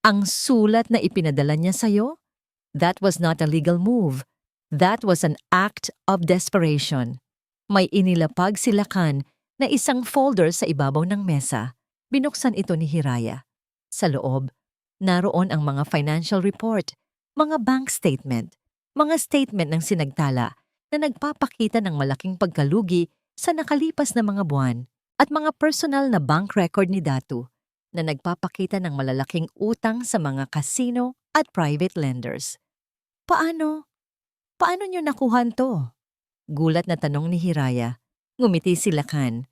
Ang sulat na ipinadala niya sa'yo, that was not a legal move. That was an act of desperation. May inilapag si Lacan na isang folder sa ibabaw ng mesa. Binuksan ito ni Hiraya. Sa loob, naroon ang mga financial report, mga bank statement, mga statement ng sinagtala na nagpapakita ng malaking pagkalugi sa nakalipas na mga buwan at mga personal na bank record ni Datu na nagpapakita ng malalaking utang sa mga casino at private lenders. Paano? Paano niyo nakuhan to? Gulat na tanong ni Hiraya. Ngumiti si Lacan.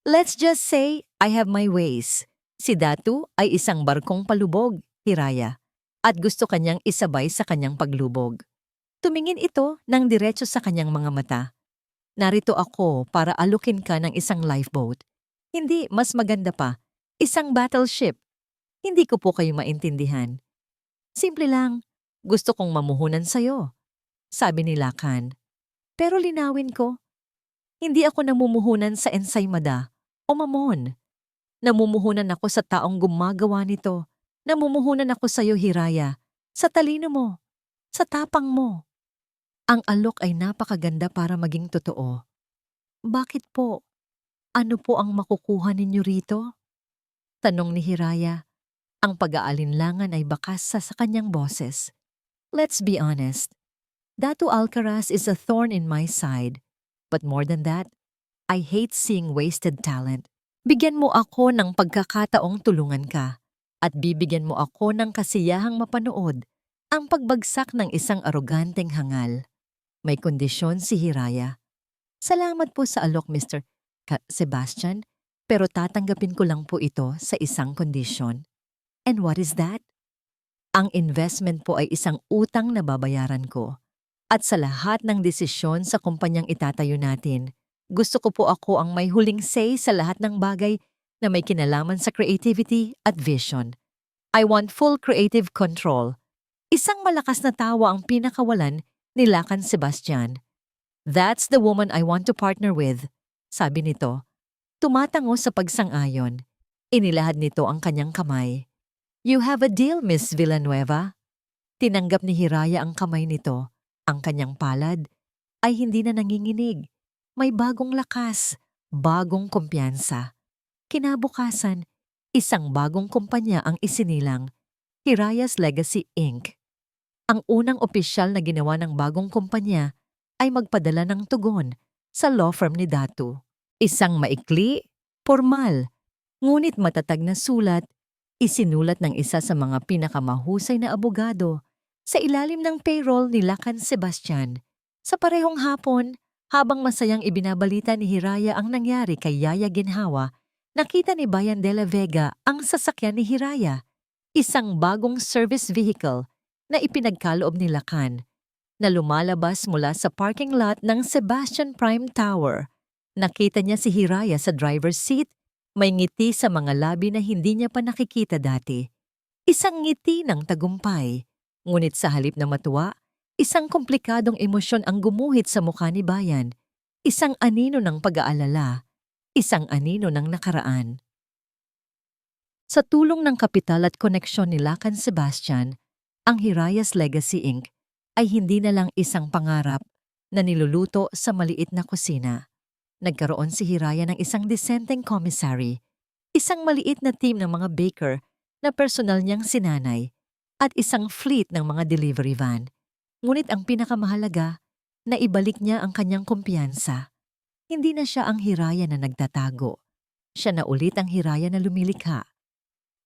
Let's just say I have my ways. Si Datu ay isang barkong palubog, Hiraya, at gusto kanyang isabay sa kanyang paglubog. Tumingin ito ng diretso sa kanyang mga mata. Narito ako para alukin ka ng isang lifeboat. Hindi, mas maganda pa, isang battleship. Hindi ko po kayo maintindihan. Simple lang, gusto kong mamuhunan sa'yo, sabi ni Lacan. Pero linawin ko, hindi ako namumuhunan sa ensaymada o mamon. Namumuhunan ako sa taong gumagawa nito. Namumuhunan ako sa iyo, Hiraya, sa talino mo, sa tapang mo. Ang alok ay napakaganda para maging totoo. Bakit po? Ano po ang makukuha ninyo rito? Tanong ni Hiraya. Ang pag-aalinlangan ay bakas sa kanyang boses. Let's be honest. Dato Alcaraz is a thorn in my side. But more than that, I hate seeing wasted talent. Bigyan mo ako ng pagkakataong tulungan ka at bibigyan mo ako ng kasiyahang mapanood ang pagbagsak ng isang aroganteng hangal. May kondisyon si Hiraya. Salamat po sa alok, Mr. Sebastian, pero tatanggapin ko lang po ito sa isang kondisyon. And what is that? Ang investment po ay isang utang na babayaran ko. At sa lahat ng desisyon sa kumpanyang itatayo natin, gusto ko po ako ang may huling say sa lahat ng bagay na may kinalaman sa creativity at vision. I want full creative control. Isang malakas na tawa ang pinakawalan ni Lacan Sebastian. That's the woman I want to partner with, sabi nito. Tumatango sa pagsang-ayon. Inilahad nito ang kanyang kamay. You have a deal, Miss Villanueva. Tinanggap ni Hiraya ang kamay nito. Ang kanyang palad ay hindi na nanginginig. May bagong lakas, bagong kumpiyansa. Kinabukasan, isang bagong kumpanya ang isinilang, Hiraya's Legacy Inc. Ang unang opisyal na ginawa ng bagong kumpanya ay magpadala ng tugon sa law firm ni Datu. Isang maikli, formal, ngunit matatag na sulat, isinulat ng isa sa mga pinakamahusay na abogado sa ilalim ng payroll ni Lacan Sebastian. Sa parehong hapon, Habang masayang ibinabalita ni Hiraya ang nangyari kay Yaya Ginhawa, nakita ni Bayan de la Vega ang sasakyan ni Hiraya, isang bagong service vehicle na ipinagkaloob ni Lacan, na lumalabas mula sa parking lot ng Sebastian Prime Tower. Nakita niya si Hiraya sa driver's seat, may ngiti sa mga labi na hindi niya pa nakikita dati. Isang ngiti ng tagumpay. Ngunit sa halip na matuwa, isang komplikadong emosyon ang gumuhit sa mukha ni Bayan. Isang anino ng pag-aalala, isang anino ng nakaraan. Sa tulong ng kapital at koneksyon ni Lacan Sebastian, ang Hiraya's Legacy Inc. ay hindi na lang isang pangarap na niluluto sa maliit na kusina. Nagkaroon si Hiraya ng isang disenteng commissary, isang maliit na team ng mga baker na personal niyang sinanay, at isang fleet ng mga delivery van. Ngunit ang pinakamahalaga, na ibalik niya ang kanyang kumpiyansa. Hindi na siya ang Hiraya na nagtatago. Siya na ulit ang Hiraya na lumilikha.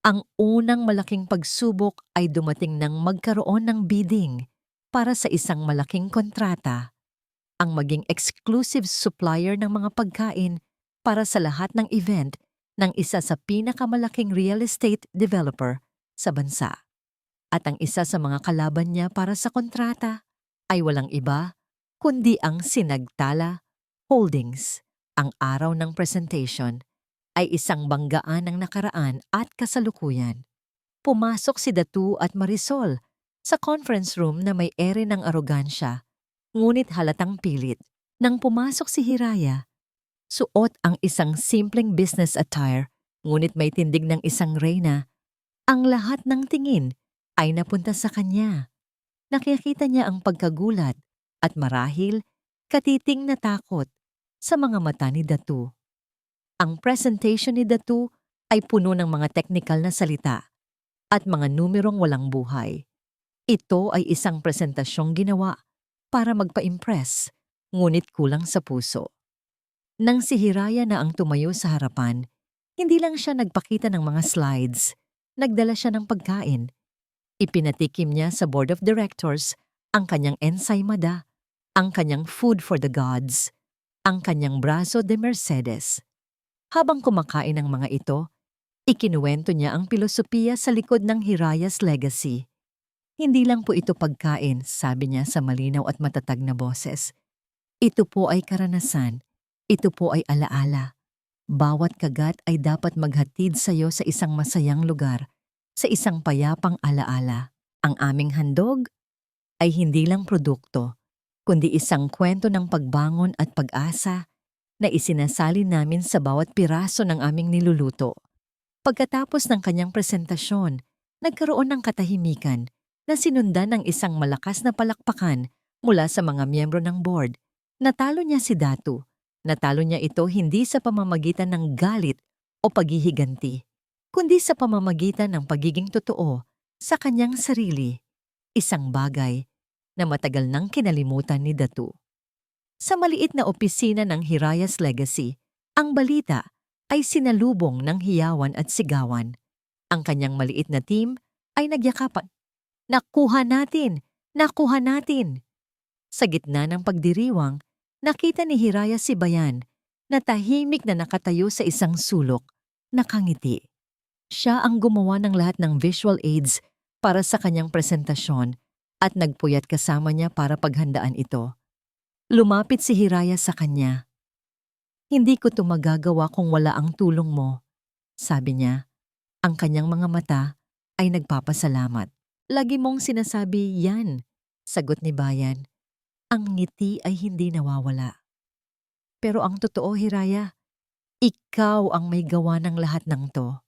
Ang unang malaking pagsubok ay dumating nang magkaroon ng bidding para sa isang malaking kontrata. Ang maging exclusive supplier ng mga pagkain para sa lahat ng event ng isa sa pinakamalaking real estate developer sa bansa. At ang isa sa mga kalaban niya para sa kontrata ay walang iba kundi ang Sinagtala Holdings. Ang araw ng presentation ay isang banggaan ng nakaraan at kasalukuyan. Pumasok si Datu at Marisol sa conference room na may ere ng arogansya, ngunit halatang pilit. Nang pumasok si Hiraya, suot ang isang simpleng business attire, ngunit may tindig ng isang reyna. Ang lahat ng tingin ay napunta sa kanya. Nakikita niya ang pagkagulat at marahil katiting na takot sa mga mata ni Datu. Ang presentation ni Datu ay puno ng mga teknikal na salita at mga numerong walang buhay. Ito ay isang presentasyong ginawa para magpa-impress, ngunit kulang sa puso. Nang si Hiraya na ang tumayo sa harapan, hindi lang siya nagpakita ng mga slides, nagdala siya ng pagkain. Ipinatikim niya sa board of directors ang kanyang ensaymada, ang kanyang food for the gods, ang kanyang braso de Mercedes. Habang kumakain ng mga ito, ikinuwento niya ang filosofiya sa likod ng Hiraya's Legacy. Hindi lang po ito pagkain, sabi niya sa malinaw at matatag na boses. Ito po ay karanasan, ito po ay alaala. Bawat kagat ay dapat maghatid sa iyo sa isang masayang lugar, sa isang payapang alaala. Ang aming handog ay hindi lang produkto, kundi isang kwento ng pagbangon at pag-asa na isinasali namin sa bawat piraso ng aming niluluto. Pagkatapos ng kanyang presentasyon, nagkaroon ng katahimikan na sinundan ng isang malakas na palakpakan mula sa mga miyembro ng board. Natalo niya si Datu. Natalo niya ito hindi sa pamamagitan ng galit o paghihiganti, kundi sa pamamagitan ng pagiging totoo sa kanyang sarili, isang bagay na matagal nang kinalimutan ni Datu. Sa maliit na opisina ng Hiraya's Legacy, ang balita ay sinalubong ng hiyawan at sigawan. Ang kanyang maliit na team ay nagyakapan. Nakuha natin! Nakuha natin! Sa gitna ng pagdiriwang, nakita ni Hiraya si Bayan na tahimik na nakatayo sa isang sulok, nakangiti. Siya ang gumawa ng lahat ng visual aids para sa kanyang presentasyon at nagpuyat kasama niya para paghandaan ito. Lumapit si Hiraya sa kanya. Hindi ko ito magagawa kung wala ang tulong mo, sabi niya. Ang kanyang mga mata ay nagpapasalamat. Lagi mong sinasabi yan, sagot ni Bayan. Ang ngiti ay hindi nawawala. Pero ang totoo, Hiraya, ikaw ang may gawa ng lahat ng to.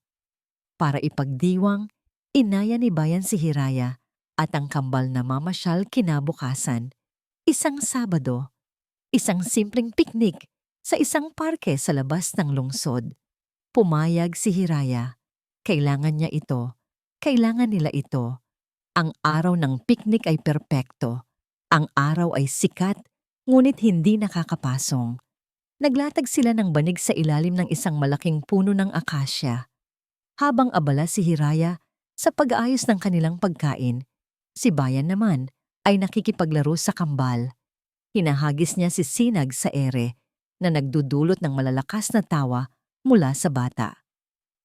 Para ipagdiwang, inaya ni Bayan si Hiraya at ang kambal na mamasyal kinabukasan. Isang Sabado, isang simpleng piknik sa isang parke sa labas ng lungsod. Pumayag si Hiraya. Kailangan niya ito. Kailangan nila ito. Ang araw ng piknik ay perpekto. Ang araw ay sikat, ngunit hindi nakakapasong. Naglatag sila ng banig sa ilalim ng isang malaking puno ng akasya. Habang abala si Hiraya sa pag-aayos ng kanilang pagkain, si Bayan naman ay nakikipaglaro sa kambal. Hinahagis niya si Sinag sa ere na nagdudulot ng malalakas na tawa mula sa bata.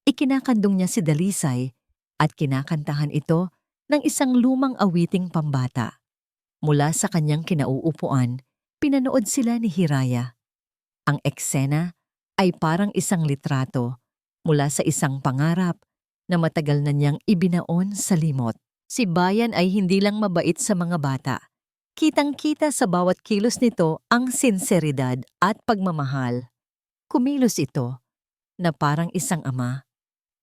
Ikinakandong niya si Dalisay at kinakantahan ito ng isang lumang awiting pambata. Mula sa kanyang kinauupuan, pinanood sila ni Hiraya. Ang eksena ay parang isang litrato mula sa isang pangarap na matagal na niyang ibinaon sa limot. Si Bayan ay hindi lang mabait sa mga bata. Kitang-kita sa bawat kilos nito ang sinseridad at pagmamahal. Kumilos ito na parang isang ama.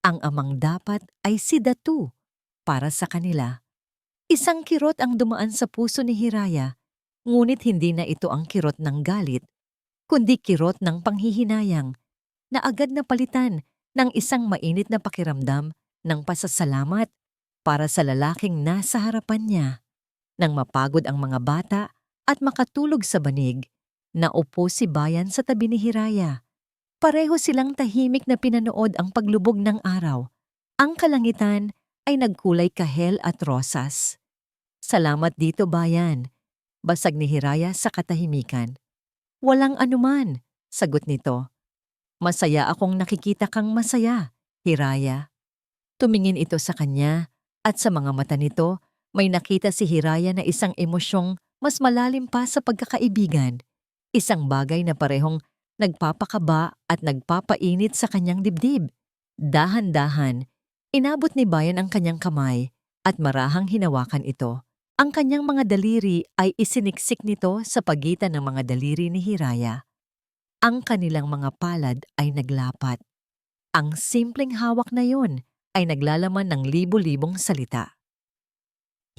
Ang amang dapat ay si Datu para sa kanila. Isang kirot ang dumaan sa puso ni Hiraya, ngunit hindi na ito ang kirot ng galit, kundi kirot ng panghihinayang na agad na palitan ng isang mainit na pakiramdam ng pasasalamat para sa lalaking nasa harapan niya. Nang mapagod ang mga bata at makatulog sa banig, naupo si Bayan sa tabi ni Hiraya. Pareho silang tahimik na pinanood ang paglubog ng araw. Ang kalangitan ay nagkulay kahel at rosas. Salamat dito, Bayan, basag ni Hiraya sa katahimikan. Walang anuman, sagot nito. Masaya akong nakikita kang masaya, Hiraya. Tumingin ito sa kanya at sa mga mata nito may nakita si Hiraya na isang emosyong mas malalim pa sa pagkakaibigan. Isang bagay na parehong nagpapakaba at nagpapainit sa kanyang dibdib. Dahan-dahan, inabot ni Bayan ang kanyang kamay at marahang hinawakan ito. Ang kanyang mga daliri ay isiniksik nito sa pagitan ng mga daliri ni Hiraya. Ang kanilang mga palad ay naglapat. Ang simpleng hawak na yon ay naglalaman ng libo-libong salita.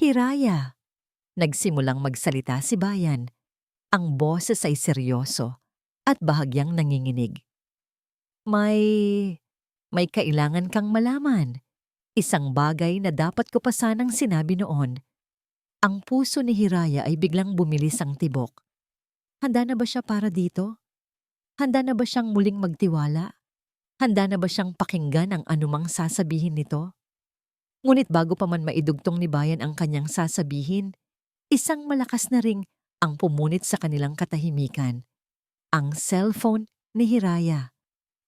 Hiraya, nagsimulang magsalita si Bayan. Ang boses ay seryoso at bahagyang nanginginig. May kailangan kang malaman. Isang bagay na dapat ko pa sanang sinabi noon. Ang puso ni Hiraya ay biglang bumilis ang tibok. Handa na ba siya para dito? Handa na ba siyang muling magtiwala? Handa na ba siyang pakinggan ang anumang sasabihin nito? Ngunit bago pa man maidugtong ni Bayan ang kanyang sasabihin, isang malakas na ring ang pumunit sa kanilang katahimikan. Ang cellphone ni Hiraya.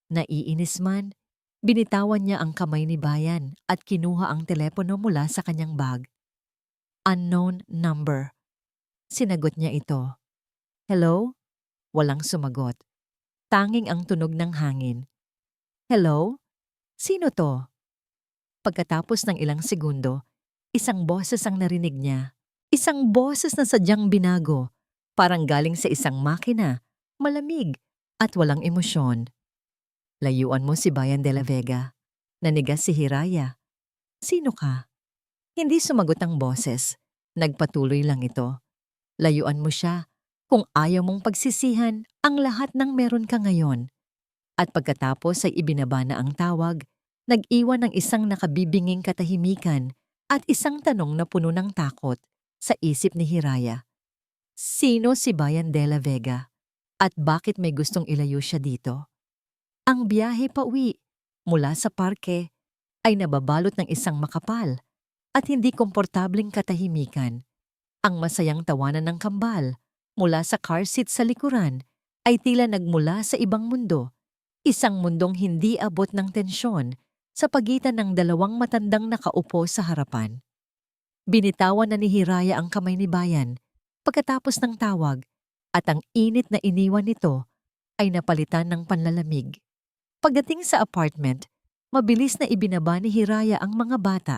Naiinis man, binitawan niya ang kamay ni Bayan at kinuha ang telepono mula sa kanyang bag. Unknown number. Sinagot niya ito. Hello? Walang sumagot. Tanging ang tunog ng hangin. Hello? Sino to? Pagkatapos ng ilang segundo, isang boses ang narinig niya. Isang boses na sadyang binago, parang galing sa isang makina, malamig at walang emosyon. Layuan mo si Bayan de la Vega. Nanigas si Hiraya. Sino ka? Hindi sumagot ang boses. Nagpatuloy lang ito. Layuan mo siya kung ayaw mong pagsisihan ang lahat ng meron ka ngayon. At pagkatapos ay ibinaba na ang tawag, nag-iwan ng isang nakabibinging katahimikan at isang tanong na puno ng takot sa isip ni Hiraya. Sino si Bayan de la Vega? At bakit may gustong ilayo siya dito? Ang biyahe pauwi mula sa parke ay nababalot ng isang makapal at hindi komportableng katahimikan. Ang masayang tawanan ng kambal mula sa car seat sa likuran ay tila nagmula sa ibang mundo. Isang mundong hindi abot ng tensyon sa pagitan ng dalawang matandang nakaupo sa harapan. Binitawan na ni Hiraya ang kamay ni Bayan pagkatapos ng tawag at ang init na iniwan nito ay napalitan ng panlalamig. Pagdating sa apartment, mabilis na ibinaba ni Hiraya ang mga bata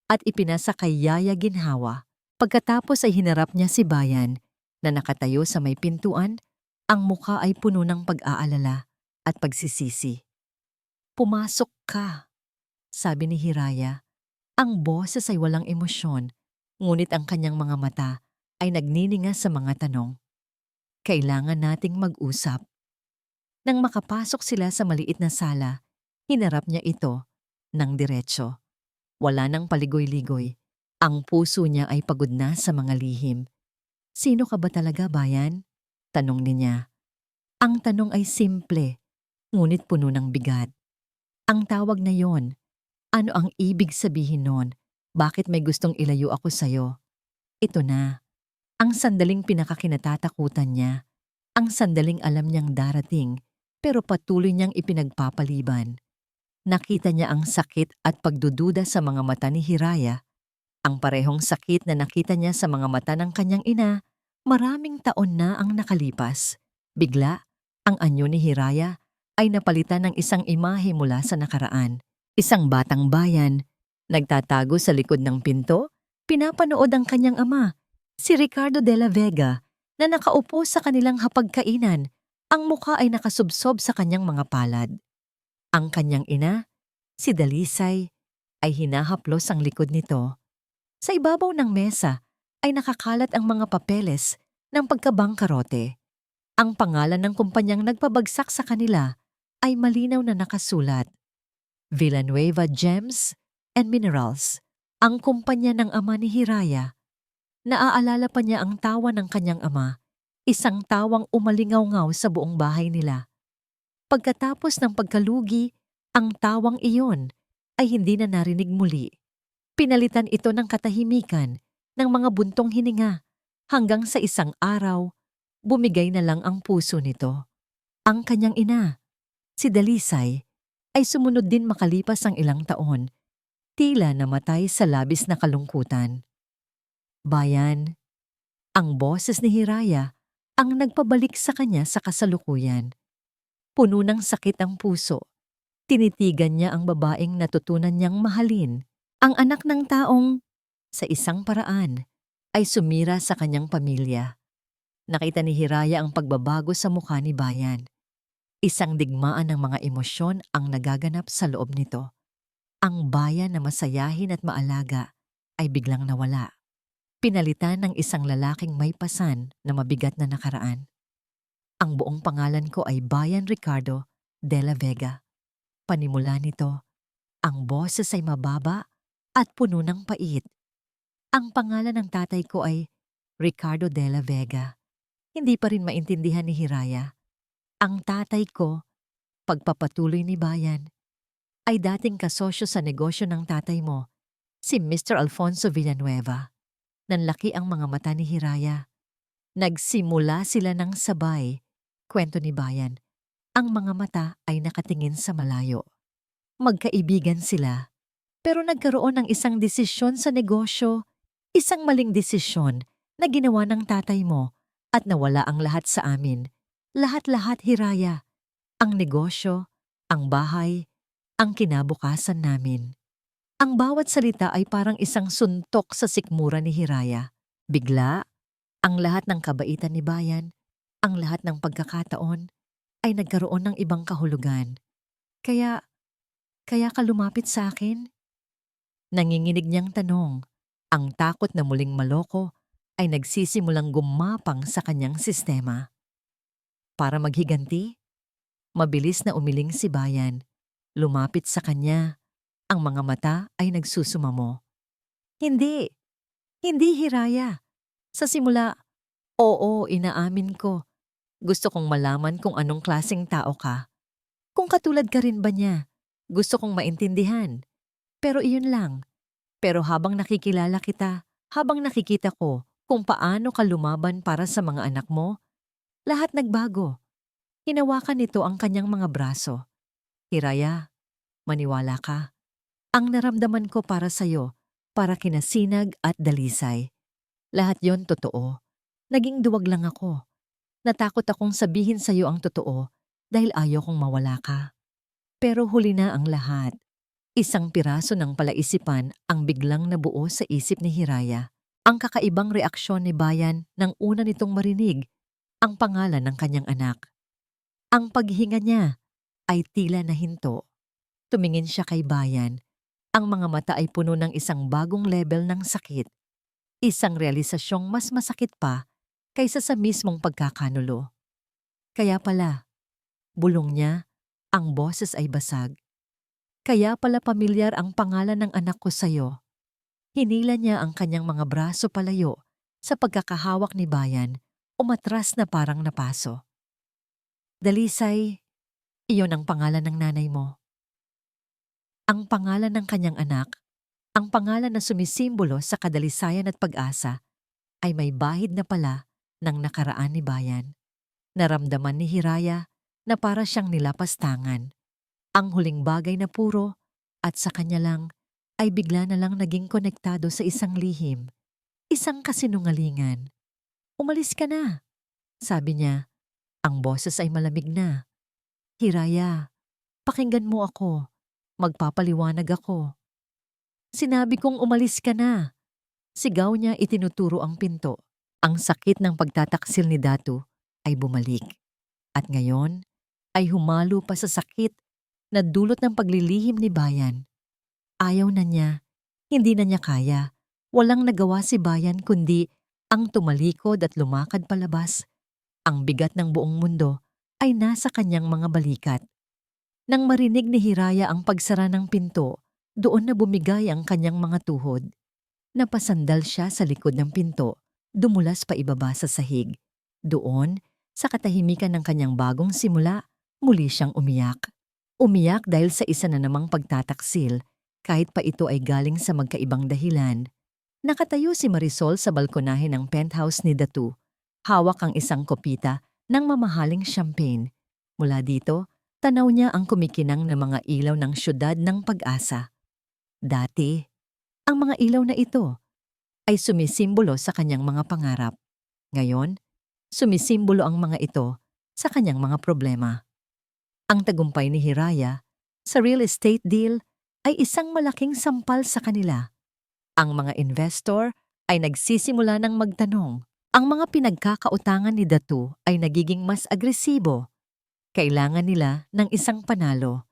at ipinasa kay Yaya Ginhawa. Pagkatapos ay hinarap niya si Bayan na nakatayo sa may pintuan, ang mukha ay puno ng pag-aalala at pagsisisi. Pumasok ka, sabi ni Hiraya. Ang boses ay walang emosyon, ngunit ang kanyang mga mata ay nagnininga sa mga tanong. Kailangan nating mag-usap. Nang makapasok sila sa maliit na sala, hinarap niya ito ng diretso. Wala nang paligoy-ligoy. Ang puso niya ay pagod na sa mga lihim. Sino ka ba talaga, Bayan? Tanong niya. Ang tanong ay simple, ngunit puno ng bigat. Ang tawag na yon, ano ang ibig sabihin nun? Bakit may gustong ilayo ako sa'yo? Ito na. Ang sandaling pinakakinatatakutan niya, ang sandaling alam niyang darating pero patuloy niyang ipinagpapaliban. Nakita niya ang sakit at pagdududa sa mga mata ni Hiraya, ang parehong sakit na nakita niya sa mga mata ng kanyang ina. Maraming taon na ang nakalipas. Bigla, ang anyo ni Hiraya ay napalitan ng isang imahe mula sa nakaraan. Isang batang bayan, nagtatago sa likod ng pinto, pinapanood ang kanyang ama, si Ricardo de la Vega, na nakaupo sa kanilang hapagkainan. Ang mukha ay nakasubsob sa kanyang mga palad. Ang kanyang ina, si Dalisay, ay hinahaplos ang likod nito. Sa ibabaw ng mesa ay nakakalat ang mga papeles ng pagkabangkarote. Ang pangalan ng kumpanyang nagpabagsak sa kanila ay malinaw na nakasulat, Villanueva Gems and Minerals, ang kumpanya ng ama ni Hiraya. Naaalala pa niya ang tawa ng kanyang ama, isang tawang umalingaw-ngaw sa buong bahay nila. Pagkatapos ng pagkalugi, ang tawang iyon ay hindi na narinig muli. Pinalitan ito ng katahimikan, ng mga buntong hininga, hanggang sa isang araw, bumigay na lang ang puso nito. Ang kanyang ina, si Dalisay, ay sumunod din makalipas ang ilang taon, tila namatay sa labis na kalungkutan. Bayan, ang boses ni Hiraya ang nagpabalik sa kanya sa kasalukuyan. Puno ng sakit ang puso, tinitigan niya ang babaeng natutunan niyang mahalin. Ang anak ng taong, sa isang paraan, ay sumira sa kanyang pamilya. Nakita ni Hiraya ang pagbabago sa mukha ni Bayan. Isang digmaan ng mga emosyon ang nagaganap sa loob nito. Ang Bayan na masayahin at maalaga ay biglang nawala. Pinalitan ng isang lalaking may pasan na mabigat na nakaraan. Ang buong pangalan ko ay Bayan Ricardo de la Vega. Panimula nito, ang boses ay mababa at puno ng pait. Ang pangalan ng tatay ko ay Ricardo de la Vega. Hindi pa rin maintindihan ni Hiraya. Ang tatay ko, pagpapatuloy ni Bayan, ay dating kasosyo sa negosyo ng tatay mo, si Mr. Alfonso Villanueva. Nanlaki ang mga mata ni Hiraya. Nagsimula sila ng sabay, kwento ni Bayan. Ang mga mata ay nakatingin sa malayo. Magkaibigan sila. Pero nagkaroon ng isang desisyon sa negosyo, isang maling desisyon na ginawa ng tatay mo at nawala ang lahat sa amin. Lahat-lahat, Hiraya. Ang negosyo, ang bahay, ang kinabukasan namin. Ang bawat salita ay parang isang suntok sa sikmura ni Hiraya. Bigla, ang lahat ng kabaitan ni Bayan, ang lahat ng pagkakataon, ay nagkaroon ng ibang kahulugan. Kaya ka lumapit sa akin? Nanginginig niyang tanong, ang takot na muling maloko ay nagsisimulang gumapang sa kanyang sistema. Para maghiganti, mabilis na umiling si Bayan. Lumapit sa kanya, ang mga mata ay nagsusumamo. Hindi, hindi Hiraya. Sa simula, oo, inaamin ko. Gusto kong malaman kung anong klaseng tao ka. Kung katulad ka rin ba niya, gusto kong maintindihan. Pero iyon lang. Pero habang nakikilala kita, habang nakikita ko kung paano ka lumaban para sa mga anak mo, lahat nagbago. Hinawakan nito ang kanyang mga braso. Hiraya, maniwala ka. Ang naramdaman ko para sa'yo, para kina Sinag at Dalisay. Lahat yon totoo. Naging duwag lang ako. Natakot akong sabihin sa'yo ang totoo dahil ayaw kong mawala ka. Pero huli na ang lahat. Isang piraso ng palaisipan ang biglang nabuo sa isip ni Hiraya. Ang kakaibang reaksyon ni Bayan nang una nitong marinig ang pangalan ng kanyang anak. Ang paghinga niya ay tila nahinto. Tumingin siya kay Bayan. Ang mga mata ay puno ng isang bagong level ng sakit. Isang realisasyong mas masakit pa kaysa sa mismong pagkakanulo. Kaya pala, bulong niya, ang boses ay basag. Kaya pala pamilyar ang pangalan ng anak ko sa'yo. Hinila niya ang kanyang mga braso palayo sa pagkakahawak ni Bayan, umatras na parang napaso. Dalisay, iyon ang pangalan ng nanay mo. Ang pangalan ng kanyang anak, ang pangalan na sumisimbolo sa kadalisayan at pag-asa, ay may bahid na pala ng nakaraan ni Bayan. Naramdaman ni Hiraya na para siyang nilapastangan. Ang huling bagay na puro at sa kanya lang ay bigla na lang naging konektado sa isang lihim, isang kasinungalingan. "Umalis ka na," sabi niya. Ang boses ay malamig na. "Hiraya, pakinggan mo ako. Magpapaliwanag ako." "Sinabi kong umalis ka na." Sigaw niya itinuturo ang pinto. Ang sakit ng pagtataksil ni Datu ay bumalik. At ngayon ay humalo pa sa sakit na dulot ng paglilihim ni Bayan. Ayaw na niya, hindi na niya kaya. Walang nagawa si Bayan kundi ang tumalikod at lumakad palabas. Ang bigat ng buong mundo ay nasa kanyang mga balikat. Nang marinig ni Hiraya ang pagsara ng pinto, doon na bumigay ang kanyang mga tuhod. Napasandal siya sa likod ng pinto, dumulas pa ibaba sa sahig. Doon, sa katahimikan ng kanyang bagong simula, muli siyang umiyak. Umiyak dahil sa isa na namang pagtataksil, kahit pa ito ay galing sa magkaibang dahilan. Nakatayo si Marisol sa balkonahe ng penthouse ni Datu. Hawak ang isang kopita ng mamahaling champagne. Mula dito, tanaw niya ang kumikinang na mga ilaw ng syudad ng pag-asa. Dati, ang mga ilaw na ito ay sumisimbolo sa kanyang mga pangarap. Ngayon, sumisimbolo ang mga ito sa kanyang mga problema. Ang tagumpay ni Hiraya sa real estate deal ay isang malaking sampal sa kanila. Ang mga investor ay nagsisimula ng magtanong. Ang mga pinagkakautangan ni Datu ay nagiging mas agresibo. Kailangan nila ng isang panalo.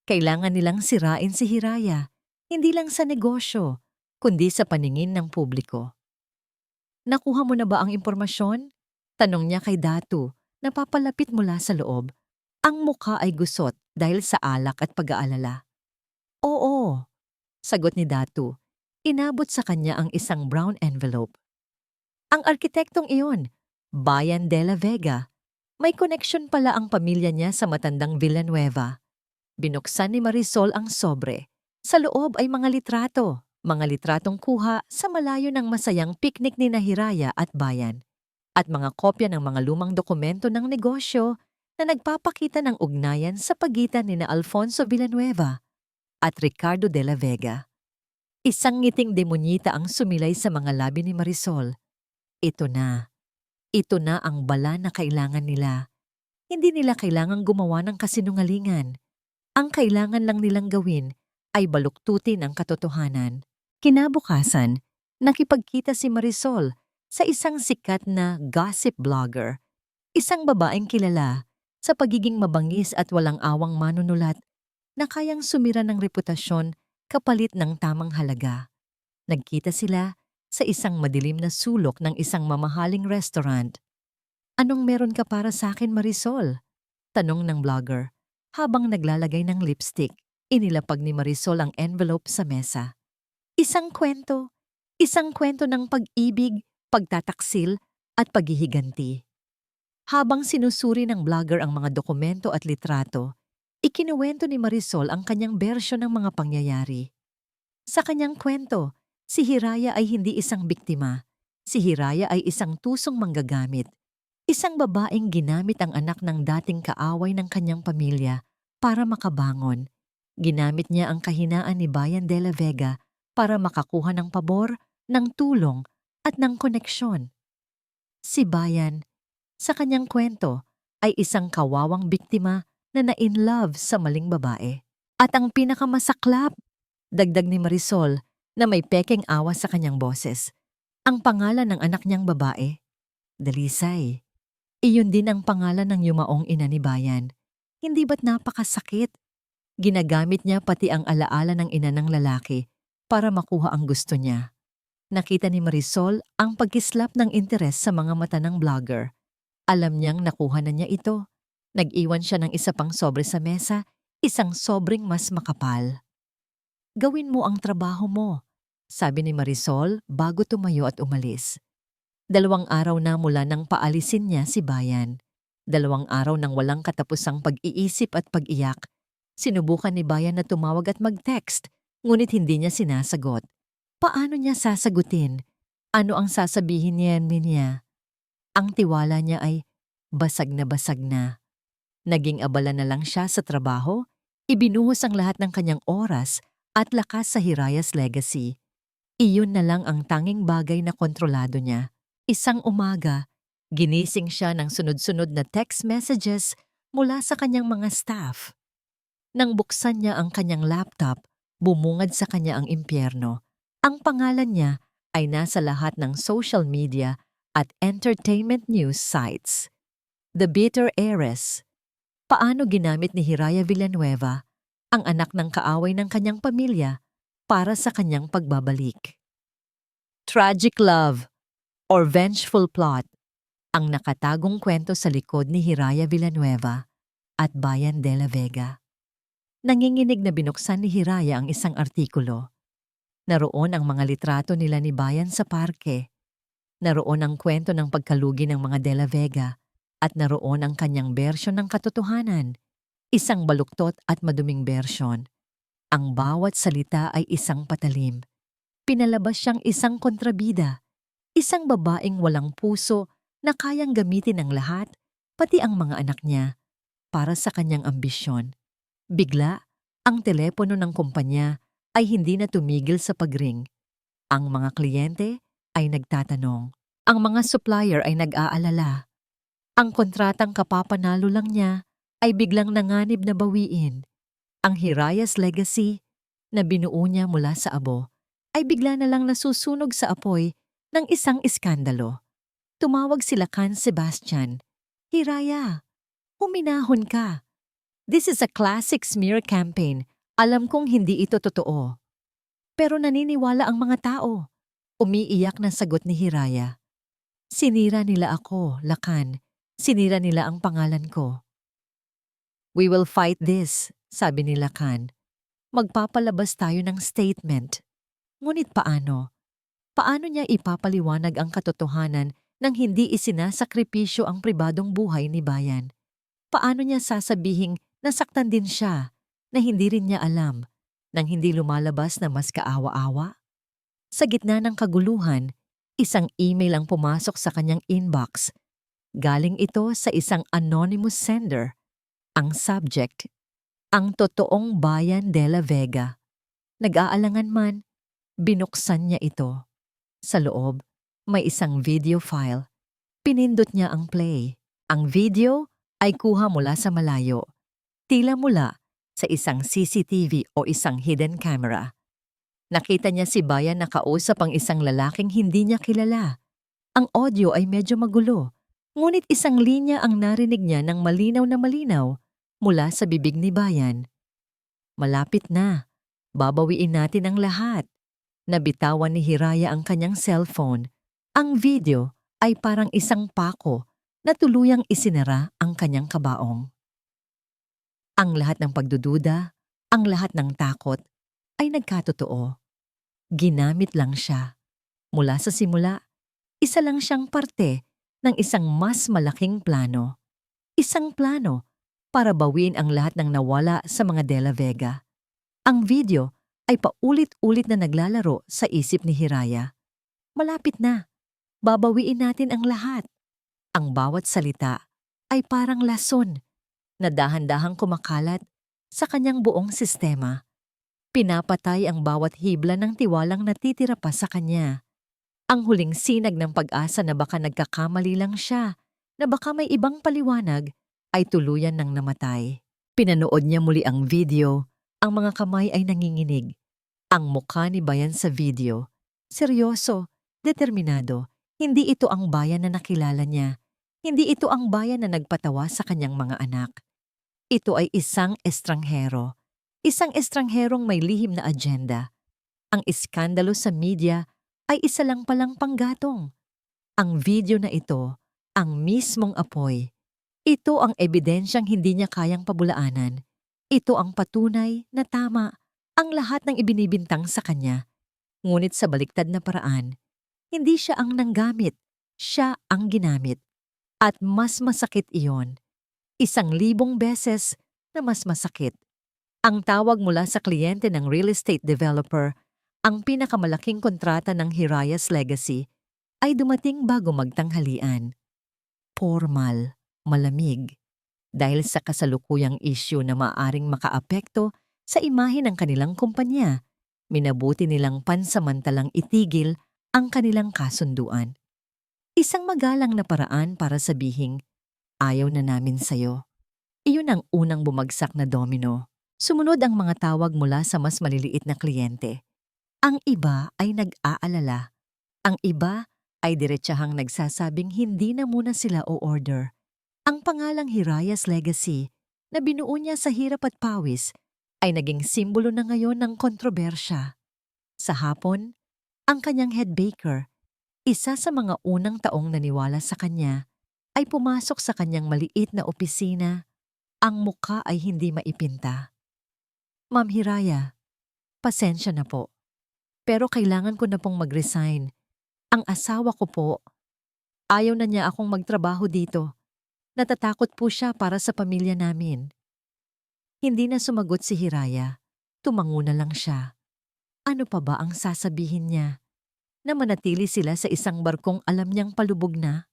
Kailangan nilang sirain si Hiraya, hindi lang sa negosyo, kundi sa paningin ng publiko. "Nakuha mo na ba ang impormasyon?" Tanong niya kay Datu, napapalapit mula sa loob. Ang mukha ay gusot dahil sa alak at pag-aalala. "Oo," sagot ni Datu. Inabot sa kanya ang isang brown envelope. "Ang arkitektong iyon, Bayan de la Vega. May koneksyon pala ang pamilya niya sa matandang Villanueva." Binuksan ni Marisol ang sobre. Sa loob ay mga litratong kuha sa malayo ng masayang piknik ni Hiraya at Bayan, at mga kopya ng mga lumang dokumento ng negosyo na nagpapakita ng ugnayan sa pagitan ni Alfonso Villanueva at Ricardo de la Vega. Isang ngiting demonyita ang sumilay sa mga labi ni Marisol. Ito na ang bala na kailangan nila. Hindi nila kailangang gumawa ng kasinungalingan. Ang kailangan lang nilang gawin ay baluktutin ang katotohanan. Kinabukasan, nakipagkita si Marisol sa isang sikat na gossip blogger, isang babaeng kilala sa pagiging mabangis at walang awang manunulat na kayang sumira ng reputasyon kapalit ng tamang halaga. Nagkita sila sa isang madilim na sulok ng isang mamahaling restaurant. "Anong meron ka para sa akin, Marisol?" tanong ng blogger. Habang naglalagay ng lipstick, inilapag ni Marisol ang envelope sa mesa. Isang kwento ng pag-ibig, pagtataksil at paghihiganti. Habang sinusuri ng blogger ang mga dokumento at litrato, ikinuwento ni Marisol ang kanyang bersyon ng mga pangyayari. Sa kanyang kwento, si Hiraya ay hindi isang biktima. Si Hiraya ay isang tusong manggagamit. Isang babaeng ginamit ang anak ng dating kaaway ng kanyang pamilya para makabangon. Ginamit niya ang kahinaan ni Bayan de la Vega para makakuha ng pabor, ng tulong at ng koneksyon. Si Bayan, sa kanyang kwento, ay isang kawawang biktima na na-in-love sa maling babae. At ang pinakamasaklap, dagdag ni Marisol na may pekeng awa sa kanyang boses, ang pangalan ng anak niyang babae, Dalisay. Iyon din ang pangalan ng yumaong ina ni Bayan. Hindi ba't napakasakit? Ginagamit niya pati ang alaala ng ina ng lalaki para makuha ang gusto niya. Nakita ni Marisol ang pagkislap ng interes sa mga mata ng blogger. Alam niyang nakuha na niya ito. Nag-iwan siya ng isa pang sobre sa mesa, isang sobreng mas makapal. "Gawin mo ang trabaho mo," sabi ni Marisol bago tumayo at umalis. 2 araw na mula nang paalisin niya si Bayan. 2 araw nang walang katapusang pag-iisip at pag-iyak. Sinubukan ni Bayan na tumawag at mag-text, ngunit hindi niya sinasagot. Paano niya sasagutin? Ano ang sasabihin niya? Ang tiwala niya ay basag na basag na. Naging abala na lang siya sa trabaho, ibinuhos ang lahat ng kanyang oras at lakas sa Hirayas legacy. Iyon na lang ang tanging bagay na kontrolado niya. Isang umaga, ginising siya ng sunod-sunod na text messages mula sa kanyang mga staff. Nang buksan niya ang kanyang laptop, bumungad sa kanya ang impyerno. Ang pangalan niya ay nasa lahat ng social media at entertainment news sites. The Bitter Heiress. Paano ginamit ni Hiraya Villanueva, ang anak ng kaaway ng kanyang pamilya, para sa kanyang pagbabalik. Tragic Love or Vengeful Plot, ang nakatagong kwento sa likod ni Hiraya Villanueva at Bayan de la Vega. Nanginginig na binuksan ni Hiraya ang isang artikulo. Naroon ang mga litrato nila ni Bayan sa parke. Naroon ang kwento ng pagkalugi ng mga de la Vega at naroon ang kanyang bersyon ng katotohanan. Isang baluktot at maduming bersyon. Ang bawat salita ay isang patalim. Pinalabas siyang isang kontrabida, isang babaeng walang puso na kayang gamitin ng lahat, pati ang mga anak niya, para sa kanyang ambisyon. Bigla, ang telepono ng kumpanya ay hindi na tumigil sa pagring. Ang mga kliyente ay nagtatanong. Ang mga supplier ay nag-aalala. Ang kontratang kapapanalo lang niya ay biglang nanganib na bawiin. Ang Hirayas legacy na binuo niya mula sa abo ay bigla na lang nasusunog sa apoy ng isang iskandalo. Tumawag sila kan Sebastian. Hiraya, huminahon ka. This is a classic smear campaign. Alam kong hindi ito totoo. Pero naniniwala ang mga tao. Umiiyak na sagot ni Hiraya. Sinira nila ako, Lakan. Sinira nila ang pangalan ko. We will fight this, sabi ni Lakan. Magpapalabas tayo ng statement. Ngunit paano? Paano niya ipapaliwanag ang katotohanan nang hindi isinasakripisyo ang pribadong buhay ni Bayan? Paano niya sasabihing nasaktan din siya na hindi rin niya alam nang hindi lumalabas na mas kaawa-awa? Sa gitna ng kaguluhan, isang email ang pumasok sa kanyang inbox. Galing ito sa isang anonymous sender. Ang subject, ang totoong Bayan de la Vega. Nag-aalangan man, binuksan niya ito. Sa loob, may isang video file. Pinindot niya ang play. Ang video ay kuha mula sa malayo. Tila mula sa isang CCTV o isang hidden camera. Nakita niya si Bayan na kausap ang isang lalaking hindi niya kilala. Ang audio ay medyo magulo. Ngunit isang linya ang narinig niya ng malinaw na malinaw mula sa bibig ni Bayan. Malapit na. Babawiin natin ang lahat. Nabitawan ni Hiraya ang kanyang cellphone. Ang video ay parang isang pako na tuluyang isinara ang kanyang kabaong. Ang lahat ng pagdududa, ang lahat ng takot ay nagkatotoo. Ginamit lang siya. Mula sa simula, isa lang siyang parte ng isang mas malaking plano. Isang plano para bawiin ang lahat ng nawala sa mga de la Vega. Ang video ay paulit-ulit na naglalaro sa isip ni Hiraya. Malapit na. Babawiin natin ang lahat. Ang bawat salita ay parang lason na dahan-dahang kumakalat sa kanyang buong sistema. Pinapatay ang bawat hibla ng tiwalang natitira pa sa kanya. Ang huling sinag ng pag-asa na baka nagkakamali lang siya, na baka may ibang paliwanag, ay tuluyan ng namatay. Pinanood niya muli ang video, ang mga kamay ay nanginginig. Ang mukha ni Bayan sa video, seryoso, determinado. Hindi ito ang Bayan na nakilala niya. Hindi ito ang Bayan na nagpatawa sa kanyang mga anak. Ito ay isang estranghero. Isang estrangherong may lihim na agenda. Ang iskandalo sa media ay isa lang palang panggatong. Ang video na ito, ang mismong apoy. Ito ang ebidensyang hindi niya kayang pabulaanan. Ito ang patunay na tama ang lahat ng ibinibintang sa kanya. Ngunit sa baliktad na paraan, hindi siya ang nanggamit, siya ang ginamit. At mas masakit iyon. 1,000 beses na mas masakit. Ang tawag mula sa kliyente ng real estate developer, ang pinakamalaking kontrata ng Hirayas legacy, ay dumating bago magtanghalian. Formal, malamig, dahil sa kasalukuyang issue na maaring makaapekto sa imahe ng kanilang kumpanya, minabuti nilang pansamantalang itigil ang kanilang kasunduan. Isang magalang na paraan para sabihing, ayaw na namin sayo. Iyon ang unang bumagsak na domino. Sumunod ang mga tawag mula sa mas maliliit na kliyente. Ang iba ay nag-aalala. Ang iba ay diretsahang nagsasabing hindi na muna sila o-order. Ang pangalang Hiraya's Legacy na binuo niya sa hirap at pawis ay naging simbolo na ngayon ng kontrobersya. Sa hapon, ang kanyang head baker, isa sa mga unang taong naniwala sa kanya, ay pumasok sa kanyang maliit na opisina. Ang mukha ay hindi maipinta. Ma'am Hiraya, pasensya na po. Pero kailangan ko na pong mag-resign. Ang asawa ko po, ayaw na niya akong magtrabaho dito. Natatakot po siya para sa pamilya namin. Hindi na sumagot si Hiraya. Tumango na lang siya. Ano pa ba ang sasabihin niya? Na manatili sila sa isang barkong alam niyang palubog na?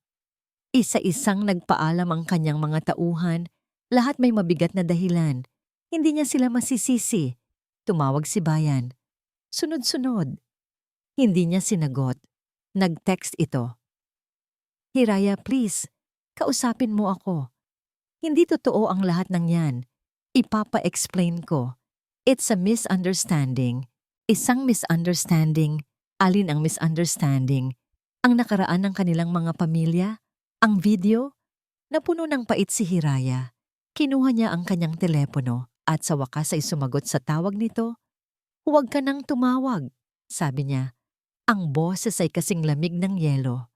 Isa-isang nagpaalam ang kanyang mga tauhan. Lahat may mabigat na dahilan. Hindi niya sila masisisi. Tumawag si Bayan. Sunod-sunod. Hindi niya sinagot. Nag-text ito. Hiraya, please, kausapin mo ako. Hindi totoo ang lahat ng yan. Ipapa-explain ko. It's a misunderstanding. Isang misunderstanding. Alin ang misunderstanding? Ang nakaraan ng kanilang mga pamilya? Ang video? Napuno ng pait si Hiraya. Kinuha niya ang kanyang telepono at sa wakas ay sumagot sa tawag nito. Huwag ka nang tumawag, sabi niya. Ang boses ay kasing lamig ng yelo.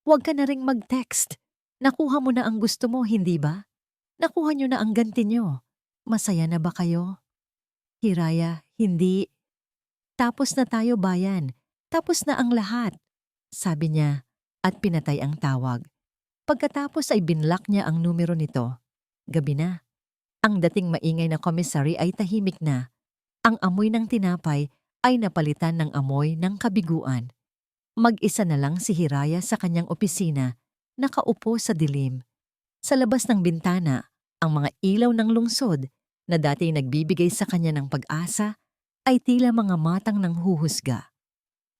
Huwag ka na ring mag-text. Nakuha mo na ang gusto mo, hindi ba? Nakuha niyo na ang ganti niyo. Masaya na ba kayo? Hiraya, hindi. Tapos na tayo, Bayan. Tapos na ang lahat, sabi niya at pinatay ang tawag. Pagkatapos ay binlock niya ang numero nito. Gabi na. Ang dating maingay na commissary ay tahimik na. Ang amoy ng tinapay ay napalitan ng amoy ng kabiguan. Mag-isa na lang si Hiraya sa kanyang opisina, nakaupo sa dilim. Sa labas ng bintana, ang mga ilaw ng lungsod na dati nagbibigay sa kanya ng pag-asa ay tila mga matang ng huhusga.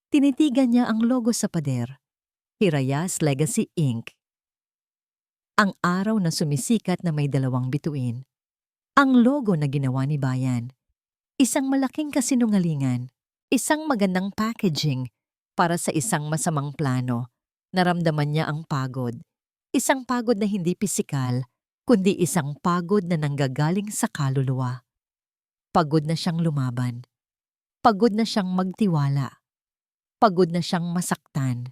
Tinitigan niya ang logo sa pader, Hiraya's Legacy Inc. Ang araw na sumisikat na may dalawang bituin. Ang logo na ginawa ni Bayan. Isang malaking kasinungalingan, isang magandang packaging para sa isang masamang plano. Naramdaman niya ang pagod. Isang pagod na hindi pisikal, kundi isang pagod na nanggagaling sa kaluluwa. Pagod na siyang lumaban. Pagod na siyang magtiwala. Pagod na siyang masaktan.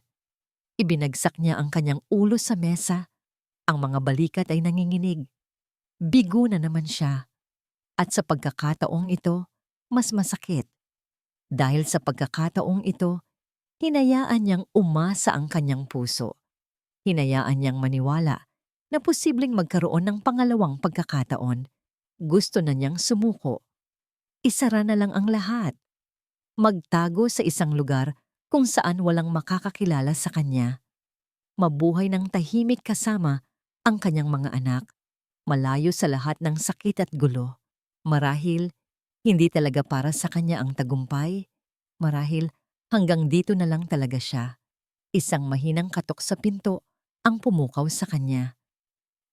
Ibinagsak niya ang kanyang ulo sa mesa. Ang mga balikat ay nanginginig. Bigo na naman siya. At sa pagkakataong ito, mas masakit. Dahil sa pagkakataong ito, hinayaan niyang umasa ang kanyang puso. Hinayaan niyang maniwala na posibleng magkaroon ng pangalawang pagkakataon. Gusto na niyang sumuko. Isara na lang ang lahat. Magtago sa isang lugar kung saan walang makakakilala sa kanya. Mabuhay ng tahimik kasama ang kanyang mga anak, malayo sa lahat ng sakit at gulo. Marahil, hindi talaga para sa kanya ang tagumpay. Marahil, hanggang dito na lang talaga siya. Isang mahinang katok sa pinto ang pumukaw sa kanya.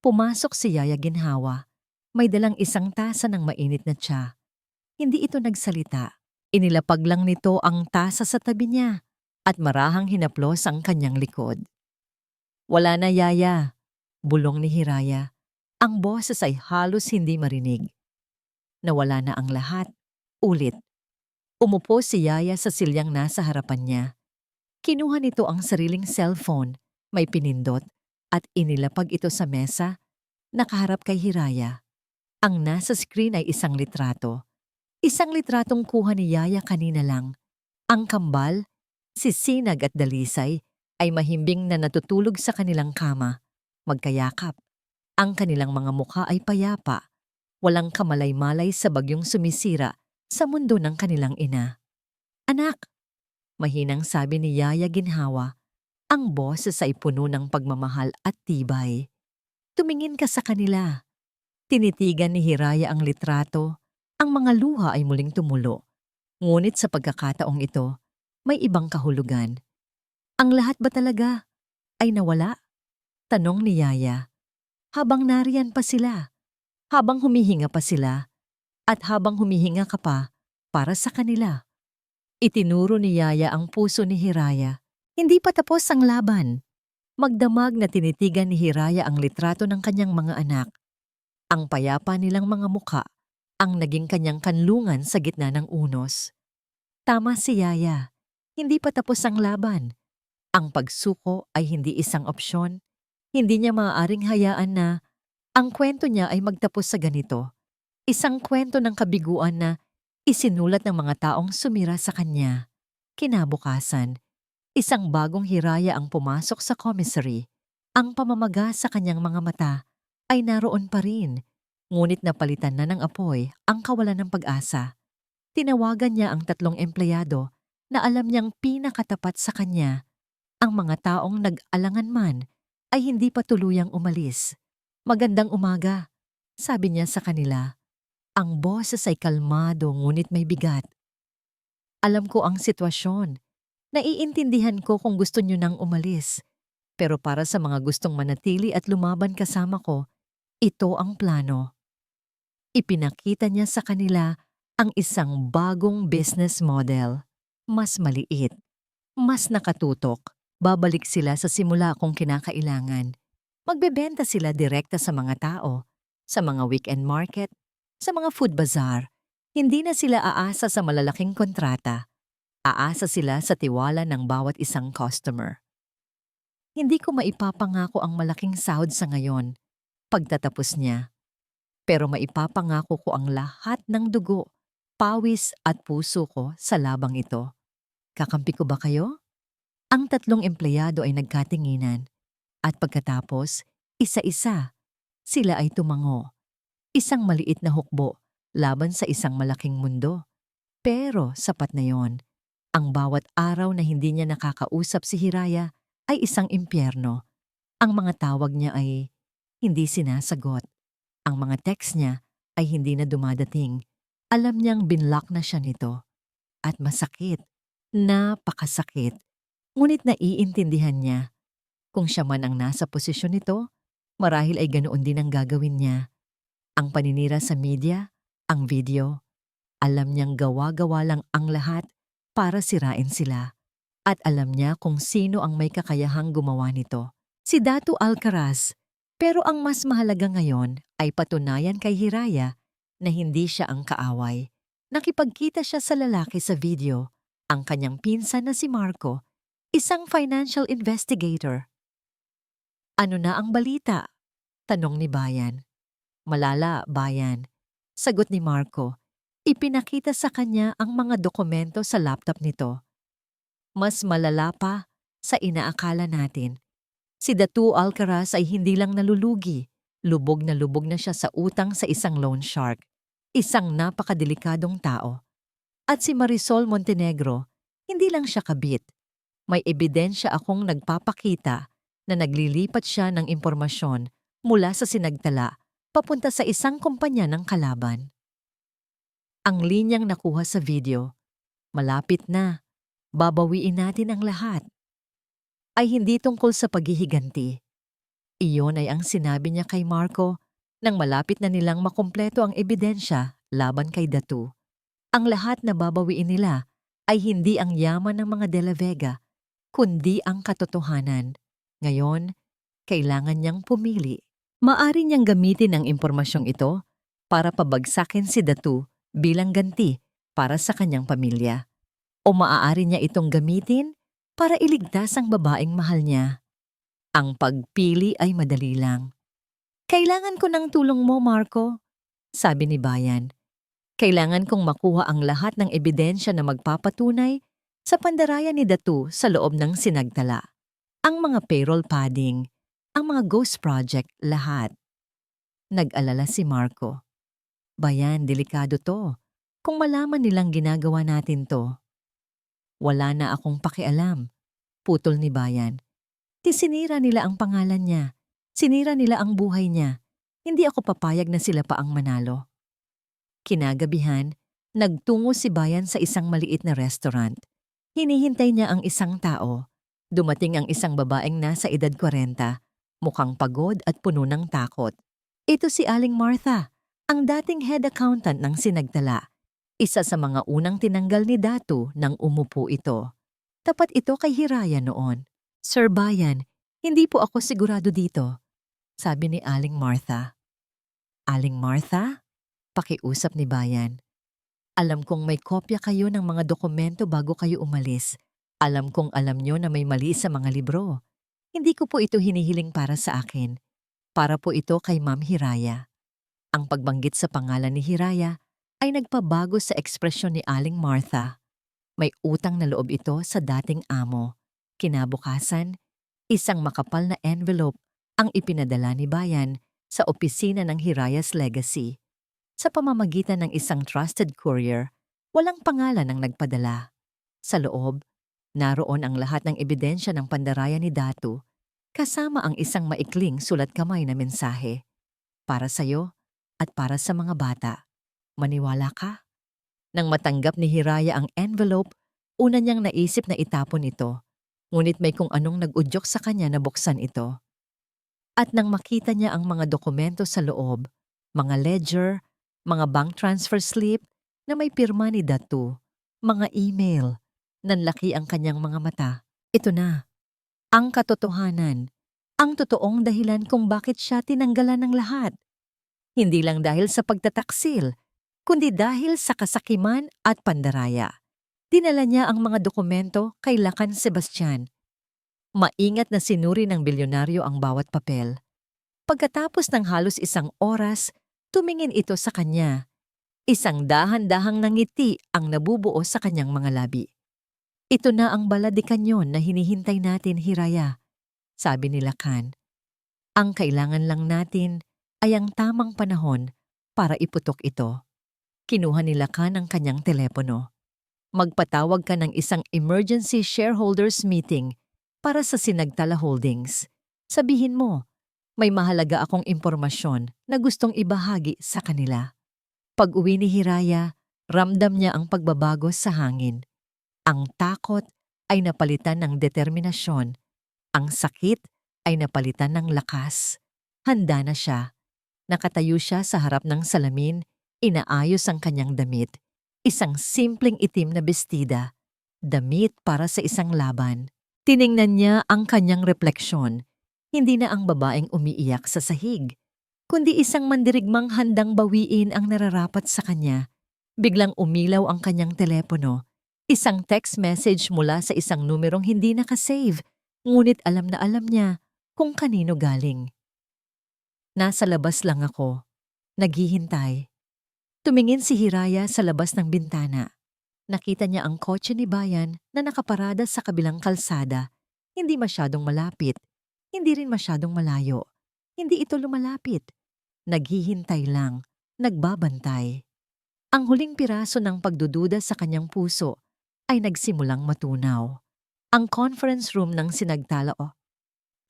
Pumasok si Yaya Ginhawa. May dalang isang tasa ng mainit na tsa. Hindi ito nagsalita. Inilapag lang nito ang tasa sa tabi niya at marahang hinaplos ang kanyang likod. Wala na, Yaya, bulong ni Hiraya. Ang boses ay halos hindi marinig. Nawala na ang lahat. Ulit. Umupo si Yaya sa silyang nasa harapan niya. Kinuha nito ang sariling cellphone, may pinindot, at inilapag ito sa mesa, nakaharap kay Hiraya. Ang nasa screen ay isang litrato. Isang litratong kuha ni Yaya kanina lang. Ang kambal, si Sinag at Dalisay ay mahimbing na natutulog sa kanilang kama, magkayakap. Ang kanilang mga mukha ay payapa, walang kamalay-malay sa bagyong sumisira sa mundo ng kanilang ina. Anak, mahinang sabi ni Yaya Ginhawa, Ang boses ay puno ng pagmamahal at tibay. Tumingin ka sa kanila. Tinitigan ni Hiraya ang litrato. Ang mga luha ay muling tumulo. Ngunit sa pagkakataong ito, may ibang kahulugan. Ang lahat ba talaga ay nawala? Tanong ni Yaya. Habang nariyan pa sila, habang humihinga pa sila, at habang humihinga ka pa para sa kanila. Itinuro ni Yaya ang puso ni Hiraya. Hindi pa tapos ang laban. Magdamag na tinitigan ni Hiraya ang litrato ng kanyang mga anak. Ang payapa nilang mga mukha ang naging kanyang kanlungan sa gitna ng unos. Tama si Yaya. Hindi pa tapos ang laban. Ang pagsuko ay hindi isang opsyon. Hindi niya maaaring hayaan na ang kwento niya ay magtapos sa ganito. Isang kwento ng kabiguan na isinulat ng mga taong sumira sa kanya. Kinabukasan, isang bagong Hiraya ang pumasok sa commissary. Ang pamamaga sa kanyang mga mata ay naroon pa rin, ngunit napalitan na ng apoy ang kawalan ng pag-asa. Tinawagan niya ang 3 empleyado na alam niyang pinakatapat sa kanya. Ang mga taong nag-alangan man ay hindi pa tuluyang umalis. Magandang umaga, sabi niya sa kanila. Ang boses ay kalmado ngunit may bigat. Alam ko ang sitwasyon. Naiintindihan ko kung gusto niyo nang umalis. Pero para sa mga gustong manatili at lumaban kasama ko, ito ang plano. Ipinakita niya sa kanila ang isang bagong business model. Mas maliit, mas nakatutok. Babalik sila sa simula kung kinakailangan. Magbebenta sila direkta sa mga tao, sa mga weekend market, sa mga food bazaar. Hindi na sila aasa sa malalaking kontrata. Aasa sila sa tiwala ng bawat isang customer. Hindi ko maipapangako ang malaking sahod sa ngayon, pagtatapos niya. Pero maipapangako ko ang lahat ng dugo, pawis at puso ko sa labang ito. Kakampi ko ba kayo? Ang 3 empleyado ay nagkatinginan. At pagkatapos, isa-isa, sila ay tumango. Isang maliit na hukbo laban sa isang malaking mundo. Pero sapat na yon. Ang bawat araw na hindi niya nakakausap si Hiraya ay isang impyerno. Ang mga tawag niya ay hindi sinasagot. Ang mga text niya ay hindi na dumadating. Alam niyang binlock na siya nito. At masakit, napakasakit. Ngunit naiintindihan niya. Kung siya man ang nasa posisyon nito, marahil ay ganoon din ang gagawin niya. Ang paninira sa media, ang video, alam niyang gawa-gawa lang ang lahat para sirain sila. At alam niya kung sino ang may kakayahang gumawa nito. Si Datu Alcaraz. Pero ang mas mahalaga ngayon ay patunayan kay Hiraya na hindi siya ang kaaway. Nakipagkita siya sa lalaki sa video, ang kanyang pinsan na si Marco, isang financial investigator. Ano na ang balita? Tanong ni Bayan. Malala, Bayan. Sagot ni Marco. Ipinakita sa kanya ang mga dokumento sa laptop nito. Mas malala pa sa inaakala natin. Si Datu Alcaraz ay hindi lang nalulugi. Lubog na siya sa utang sa isang loan shark. Isang napakadelikadong tao. At si Marisol Montenegro, hindi lang siya kabit. May ebidensya akong nagpapakita na naglilipat siya ng impormasyon mula sa sinagtala papunta sa isang kumpanya ng kalaban. Ang linyang nakuha sa video, malapit na, babawiin natin ang lahat, ay hindi tungkol sa paghihiganti. Iyon ay ang sinabi niya kay Marco nang malapit na nilang makumpleto ang ebidensya laban kay Datu. Ang lahat na babawiin nila ay hindi ang yaman ng mga De La Vega, kundi ang katotohanan. Ngayon, kailangan niyang pumili. Maari niyang gamitin ang impormasyong ito para pabagsakin si Datu bilang ganti para sa kanyang pamilya. O maaari niya itong gamitin para iligtas ang babaeng mahal niya. Ang pagpili ay madali lang. Kailangan ko ng tulong mo, Marco, sabi ni Bayan. Kailangan kong makuha ang lahat ng ebidensya na magpapatunay sa pandaraya ni Datu sa loob ng sinagtala. Ang mga payroll padding, ang mga ghost project, lahat. Nag-alala si Marco. Bayan, delikado to. Kung malaman nilang ginagawa natin to. Wala na akong pakialam, putol ni Bayan. Sinira nila ang pangalan niya. Sinira nila ang buhay niya. Hindi ako papayag na sila pa ang manalo. Kinagabihan, nagtungo si Bayan sa isang maliit na restaurant. Hinihintay niya ang isang tao. Dumating ang isang babaeng nasa edad 40, mukhang pagod at puno ng takot. Ito si Aling Martha, ang dating head accountant ng Sinagtala. Isa sa mga unang tinanggal ni Datu nang umupo ito. Tapat ito kay Hiraya noon. Sir Bayan, hindi po ako sigurado dito, sabi ni Aling Martha. Aling Martha? Pakiusap ni Bayan. Alam kong may kopya kayo ng mga dokumento bago kayo umalis. Alam kong alam nyo na may mali sa mga libro. Hindi ko po ito hinihiling para sa akin. Para po ito kay Ma'am Hiraya. Ang pagbanggit sa pangalan ni Hiraya ay nagpabago sa ekspresyon ni Aling Martha. May utang na loob ito sa dating amo. Kinabukasan, isang makapal na envelope ang ipinadala ni Bayan sa opisina ng Hiraya's Legacy. Sa pamamagitan ng isang trusted courier, walang pangalan ang nagpadala. Sa loob, naroon ang lahat ng ebidensya ng pandaraya ni Datu, kasama ang isang maikling sulat kamay na mensahe. Para sa'yo at para sa mga bata. Maniwala ka? Nang matanggap ni Hiraya ang envelope, una niyang naisip na itapon ito. Ngunit may kung anong nag-udyok sa kanya na buksan ito. At nang makita niya ang mga dokumento sa loob, mga ledger, mga bank transfer slip na may pirma ni Datu, mga email, nanlaki ang kanyang mga mata. Ito na, ang katotohanan, ang totoong dahilan kung bakit siya tinanggalan ng lahat. Hindi lang dahil sa pagtataksil, kundi dahil sa kasakiman at pandaraya. Dinala niya ang mga dokumento kay Lacan Sebastian. Maingat na sinuri ng bilyonaryo ang bawat papel. Pagkatapos ng halos 1 oras, tumingin ito sa kanya. Isang dahan-dahang nangiti ang nabubuo sa kanyang mga labi. Ito na ang baladikanyon na hinihintay natin, Hiraya, sabi ni Lacan. Ang kailangan lang natin ay ang tamang panahon para iputok ito. Kinuha ni Lacan ang kanyang telepono. Magpatawag ka ng isang emergency shareholders meeting para sa Sinagtala Holdings. Sabihin mo, may mahalaga akong impormasyon na gustong ibahagi sa kanila. Pag-uwi ni Hiraya, ramdam niya ang pagbabago sa hangin. Ang takot ay napalitan ng determinasyon. Ang sakit ay napalitan ng lakas. Handa na siya. Nakatayo siya sa harap ng salamin, inaayos ang kanyang damit. Isang simpleng itim na bestida. Damit para sa isang laban. Tiningnan niya ang kanyang refleksyon. Hindi na ang babaeng umiiyak sa sahig, kundi isang mandirigmang handang bawiin ang nararapat sa kanya. Biglang umilaw ang kanyang telepono. Isang text message mula sa isang numerong hindi nakasave, ngunit alam na alam niya kung kanino galing. Nasa labas lang ako. Naghihintay. Tumingin si Hiraya sa labas ng bintana. Nakita niya ang kotse ni Bayan na nakaparada sa kabilang kalsada. Hindi masyadong malapit. Hindi rin masyadong malayo. Hindi ito lumalapit. Naghihintay lang. Nagbabantay. Ang huling piraso ng pagdududa sa kanyang puso ay nagsimulang matunaw. Ang conference room ng Sinagtala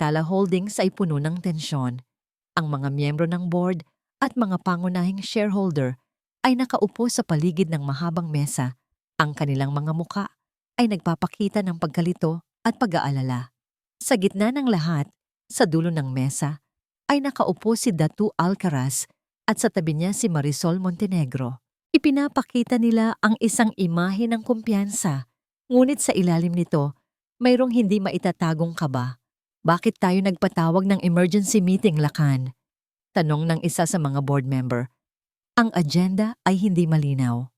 Tala Holdings ay puno ng tensyon. Ang mga miyembro ng board at mga pangunahing shareholder ay nakaupo sa paligid ng mahabang mesa. Ang kanilang mga muka ay nagpapakita ng pagkalito at pag-aalala. Sa gitna ng lahat, sa dulo ng mesa, ay nakaupo si Datu Alcaraz at sa tabi niya si Marisol Montenegro. Ipinapakita nila ang isang imahe ng kumpiyansa, ngunit sa ilalim nito, mayroong hindi maitatagong kaba. Bakit tayo nagpatawag ng emergency meeting, Lacan? Tanong ng isa sa mga board member. Ang agenda ay hindi malinaw.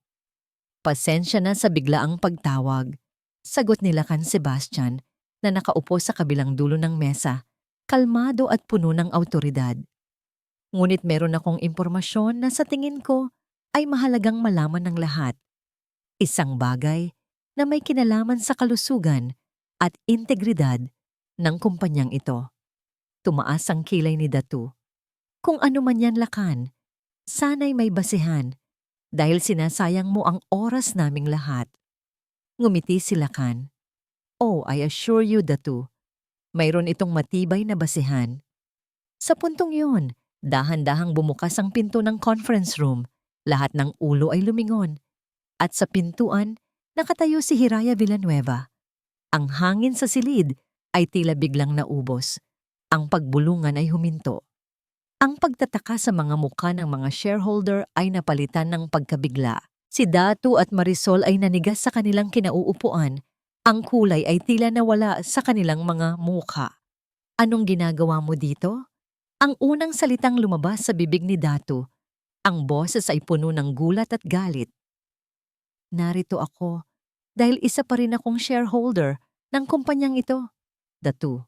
Pasensya na sa biglaang pagtawag, sagot ni Lacan Sebastian na nakaupo sa kabilang dulo ng mesa, kalmado at puno ng awtoridad. Ngunit meron akong impormasyon na sa tingin ko ay mahalagang malaman ng lahat. Isang bagay na may kinalaman sa kalusugan at integridad ng kumpanyang ito. Tumaas ang kilay ni Datu. Kung ano man yan, Lacan, sana'y may basihan dahil sinasayang mo ang oras naming lahat. Ngumiti si Lacan. Oh, I assure you, Datu, Mayroon itong matibay na basehan. Sa puntong yun, dahan-dahang bumukas ang pinto ng conference room. Lahat ng ulo ay lumingon. At sa pintuan, nakatayo si Hiraya Villanueva. Ang hangin sa silid ay tila biglang naubos. Ang pagbulungan ay huminto. Ang pagtataka sa mga mukha ng mga shareholder ay napalitan ng pagkabigla. Si Datu at Marisol ay nanigas sa kanilang kinauupuan. Ang kulay ay tila nawala sa kanilang mga mukha. Anong ginagawa mo dito? Ang unang salitang lumabas sa bibig ni Datu. Ang boses ay puno ng gulat at galit. Narito ako dahil isa pa rin akong shareholder ng kumpanyang ito. Datu,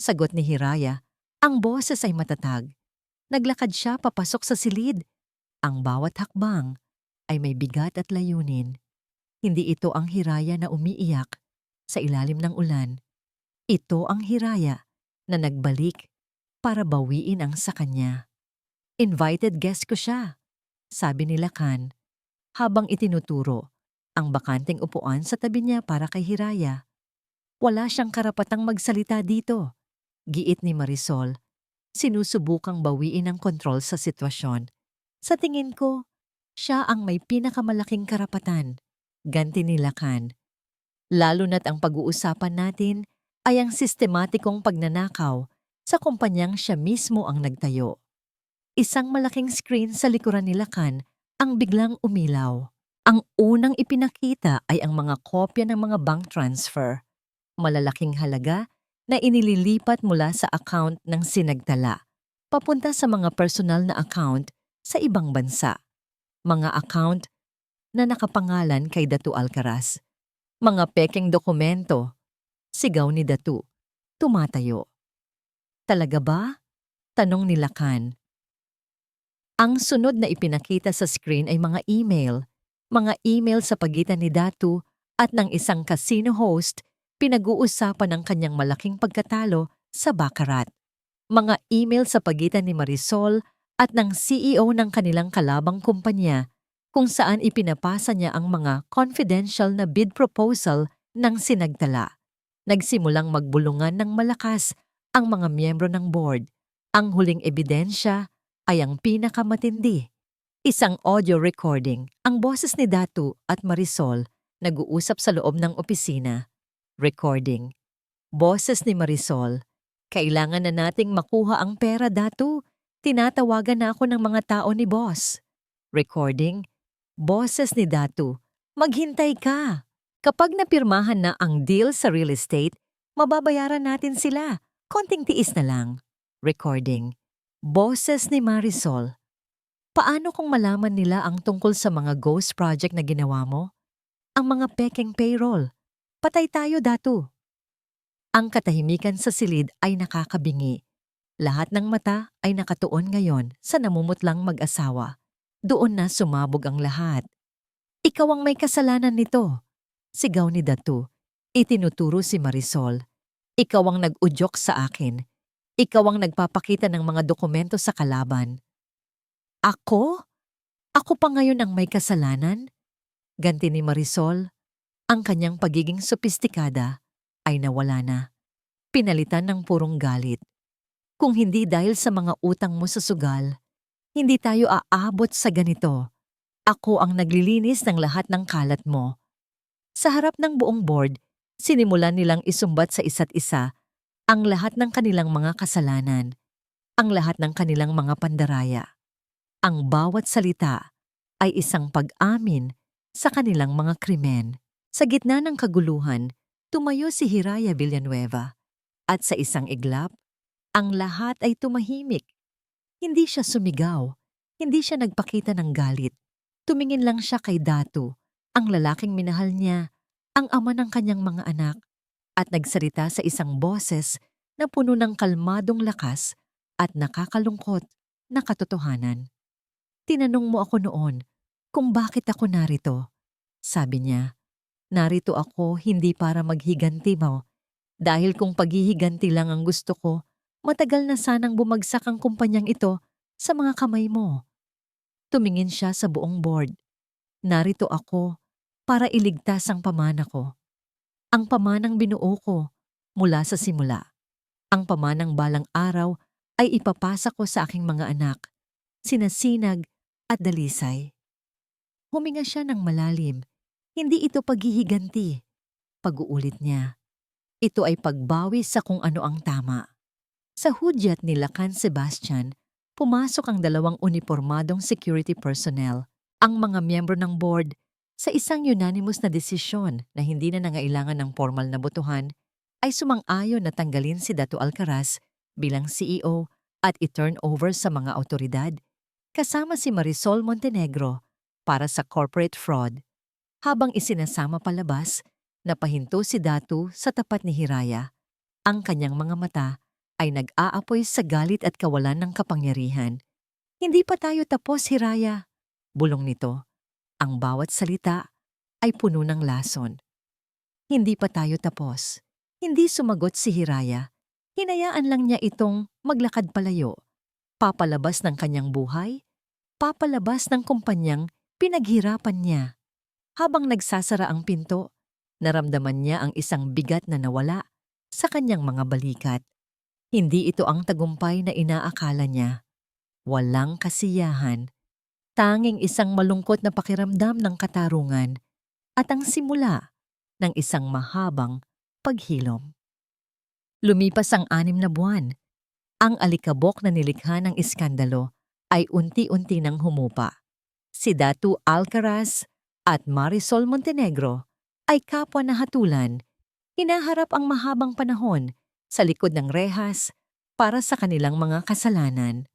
sagot ni Hiraya. Ang boses ay matatag. Naglakad siya papasok sa silid. Ang bawat hakbang ay may bigat at layunin. Hindi ito ang Hiraya na umiiyak sa ilalim ng ulan. Ito ang Hiraya na nagbalik para bawiin ang sa kanya. Invited guest ko siya, sabi ni Lakan, habang itinuturo ang bakanteng upuan sa tabi niya para kay Hiraya. Wala siyang karapatang magsalita dito, giit ni Marisol. Sinusubukang bawiin ang kontrol sa sitwasyon. Sa tingin ko, siya ang may pinakamalaking karapatan, ganti ni Lakan. Lalo na't ang pag-uusapan natin ay ang sistematikong pagnanakaw sa kumpanyang siya mismo ang nagtayo. Isang malaking screen sa likuran ni Lakan ang biglang umilaw. Ang unang ipinakita ay ang mga kopya ng mga bank transfer. Malalaking halaga na inililipat mula sa account ng sinagtala, papunta sa mga personal na account sa ibang bansa. Mga account na nakapangalan kay Datu Alcaraz. Mga pekeng dokumento. Sigaw ni Datu. Tumatayo. Talaga ba? Tanong ni Lakan. Ang sunod na ipinakita sa screen ay mga email. Mga email sa pagitan ni Datu at ng isang casino host pinag-uusapan ang kanyang malaking pagkatalo sa baccarat. Mga email sa pagitan ni Marisol at ng CEO ng kanilang kalabang kumpanya kung saan ipinapasa niya ang mga confidential na bid proposal ng sinagtala. Nagsimulang magbulungan ng malakas ang mga miyembro ng board. Ang huling ebidensya ay ang pinakamatindi. Isang audio recording, ang boses ni Datu at Marisol nag-uusap sa loob ng opisina. Recording. Boses ni Marisol. Kailangan na nating makuha ang pera, Datu. Tinatawagan na ako ng mga tao ni boss. Recording. Boses ni Datu. Maghintay ka. Kapag napirmahan na ang deal sa real estate, mababayaran natin sila. Konting tiis na lang. Recording. Boses ni Marisol. Paano kung malaman nila ang tungkol sa mga ghost project na ginawa mo? Ang mga pekeng payroll. Patay tayo, Datu. Ang katahimikan sa silid ay nakakabingi. Lahat ng mata ay nakatuon ngayon sa namumutlang mag-asawa. Doon na sumabog ang lahat. Ikaw ang may kasalanan nito. Sigaw ni Datu. Itinuturo si Marisol. Ikaw ang nag-udyok sa akin. Ikaw ang nagpapakita ng mga dokumento sa kalaban. Ako? Ako pa ngayon ang may kasalanan? Ganti ni Marisol. Ang kanyang pagiging sopistikada ay nawala na. Pinalitan ng purong galit. Kung hindi dahil sa mga utang mo sa sugal, hindi tayo aabot sa ganito. Ako ang naglilinis ng lahat ng kalat mo. Sa harap ng buong board, sinimulan nilang isumbat sa isa't isa ang lahat ng kanilang mga kasalanan, ang lahat ng kanilang mga pandaraya. Ang bawat salita ay isang pag-amin sa kanilang mga krimen. Sa gitna ng kaguluhan, tumayo si Hiraya Villanueva at sa isang iglap, ang lahat ay tumahimik. Hindi siya sumigaw, hindi siya nagpakita ng galit. Tumingin lang siya kay Datu, ang lalaking minahal niya, ang ama ng kanyang mga anak, at nagsalita sa isang boses na puno ng kalmadong lakas at nakakalungkot na katotohanan. Tinanong mo ako noon kung bakit ako narito. Sabi niya, narito ako hindi para maghiganti mo. Dahil kung paghihiganti lang ang gusto ko, matagal na sanang bumagsak ang kumpanyang ito sa mga kamay mo. Tumingin siya sa buong board. Narito ako para iligtas ang pamana ko. Ang pamanang binuo ko mula sa simula. Ang pamanang balang araw ay ipapasa ko sa aking mga anak, sina Sinag at Dalisay. Huminga siya ng malalim. Hindi ito paghihiganti. Pag-uulit niya. Ito ay pagbawi sa kung ano ang tama. Sa hudyat ni Lacan Sebastian, pumasok ang 2 unipormadong security personnel, ang mga miyembro ng board, sa isang unanimous na desisyon na hindi na nangailangan ng formal na botohan, ay sumang-ayon na tanggalin si Dato Alcaraz bilang CEO at i-turn over sa mga awtoridad, kasama si Marisol Montenegro para sa corporate fraud, habang isinasama palabas na pahinto si Datu sa tapat ni Hiraya. Ang kanyang mga mata ay nag-aapoy sa galit at kawalan ng kapangyarihan. Hindi pa tayo tapos, Hiraya. Bulong nito. Ang bawat salita ay puno ng lason. Hindi pa tayo tapos. Hindi sumagot si Hiraya. Hinayaan lang niya itong maglakad palayo. Papalabas ng kanyang buhay, papalabas ng kumpanyang pinaghirapan niya. Habang nagsasara ang pinto, naramdaman niya ang isang bigat na nawala sa kanyang mga balikat. Hindi ito ang tagumpay na inaakala niya. Walang kasiyahan. Tanging isang malungkot na pakiramdam ng katarungan at ang simula ng isang mahabang paghilom. Lumipas ang 6 na buwan. Ang alikabok na nilikha ng iskandalo ay unti-unti nang humupa. Si Datu Alcaraz at Marisol Montenegro ay kapwa na hatulan, hinaharap ang mahabang panahon sa likod ng rehas para sa kanilang mga kasalanan.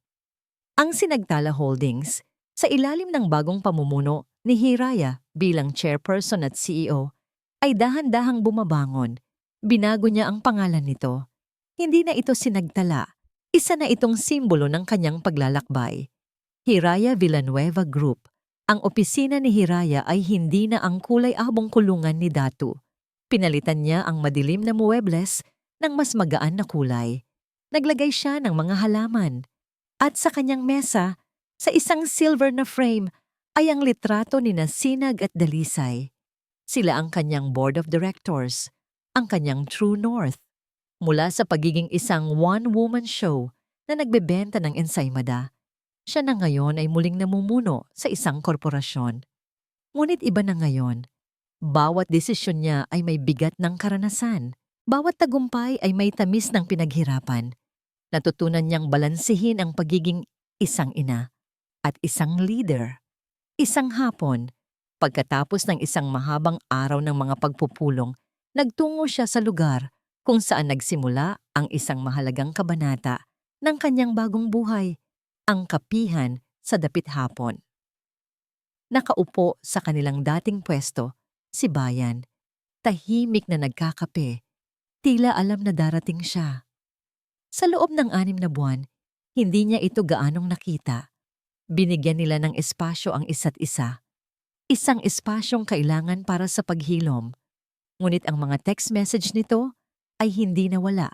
Ang Sinagtala Holdings, sa ilalim ng bagong pamumuno ni Hiraya bilang chairperson at CEO, ay dahan-dahang bumabangon. Binago niya ang pangalan nito. Hindi na ito Sinagtala, isa na itong simbolo ng kanyang paglalakbay. Hiraya Villanueva Group. Ang opisina ni Hiraya ay hindi na ang kulay-abong kulungan ni Datu. Pinalitan niya ang madilim na muebles ng mas magaan na kulay. Naglagay siya ng mga halaman. At sa kanyang mesa, sa isang silver na frame, ay ang litrato ni Sinag at Dalisay. Sila ang kanyang board of directors, ang kanyang true north. Mula sa pagiging isang one-woman show na nagbebenta ng ensaymada, siya na ngayon ay muling namumuno sa isang korporasyon. Ngunit iba na ngayon. Bawat desisyon niya ay may bigat ng karanasan. Bawat tagumpay ay may tamis ng pinaghirapan. Natutunan niyang balansehin ang pagiging isang ina at isang leader. Isang hapon, pagkatapos ng isang mahabang araw ng mga pagpupulong, nagtungo siya sa lugar kung saan nagsimula ang isang mahalagang kabanata ng kanyang bagong buhay, ang kapihan sa dapit hapon. Nakaupo sa kanilang dating pwesto, si Bayan, tahimik na nagkakape, tila alam na darating siya. Sa loob ng 6 na buwan, hindi niya ito gaanong nakita. Binigyan nila ng espasyo ang isa't isa. Isang espasyong kailangan para sa paghilom. Ngunit ang mga text message nito ay hindi nawala.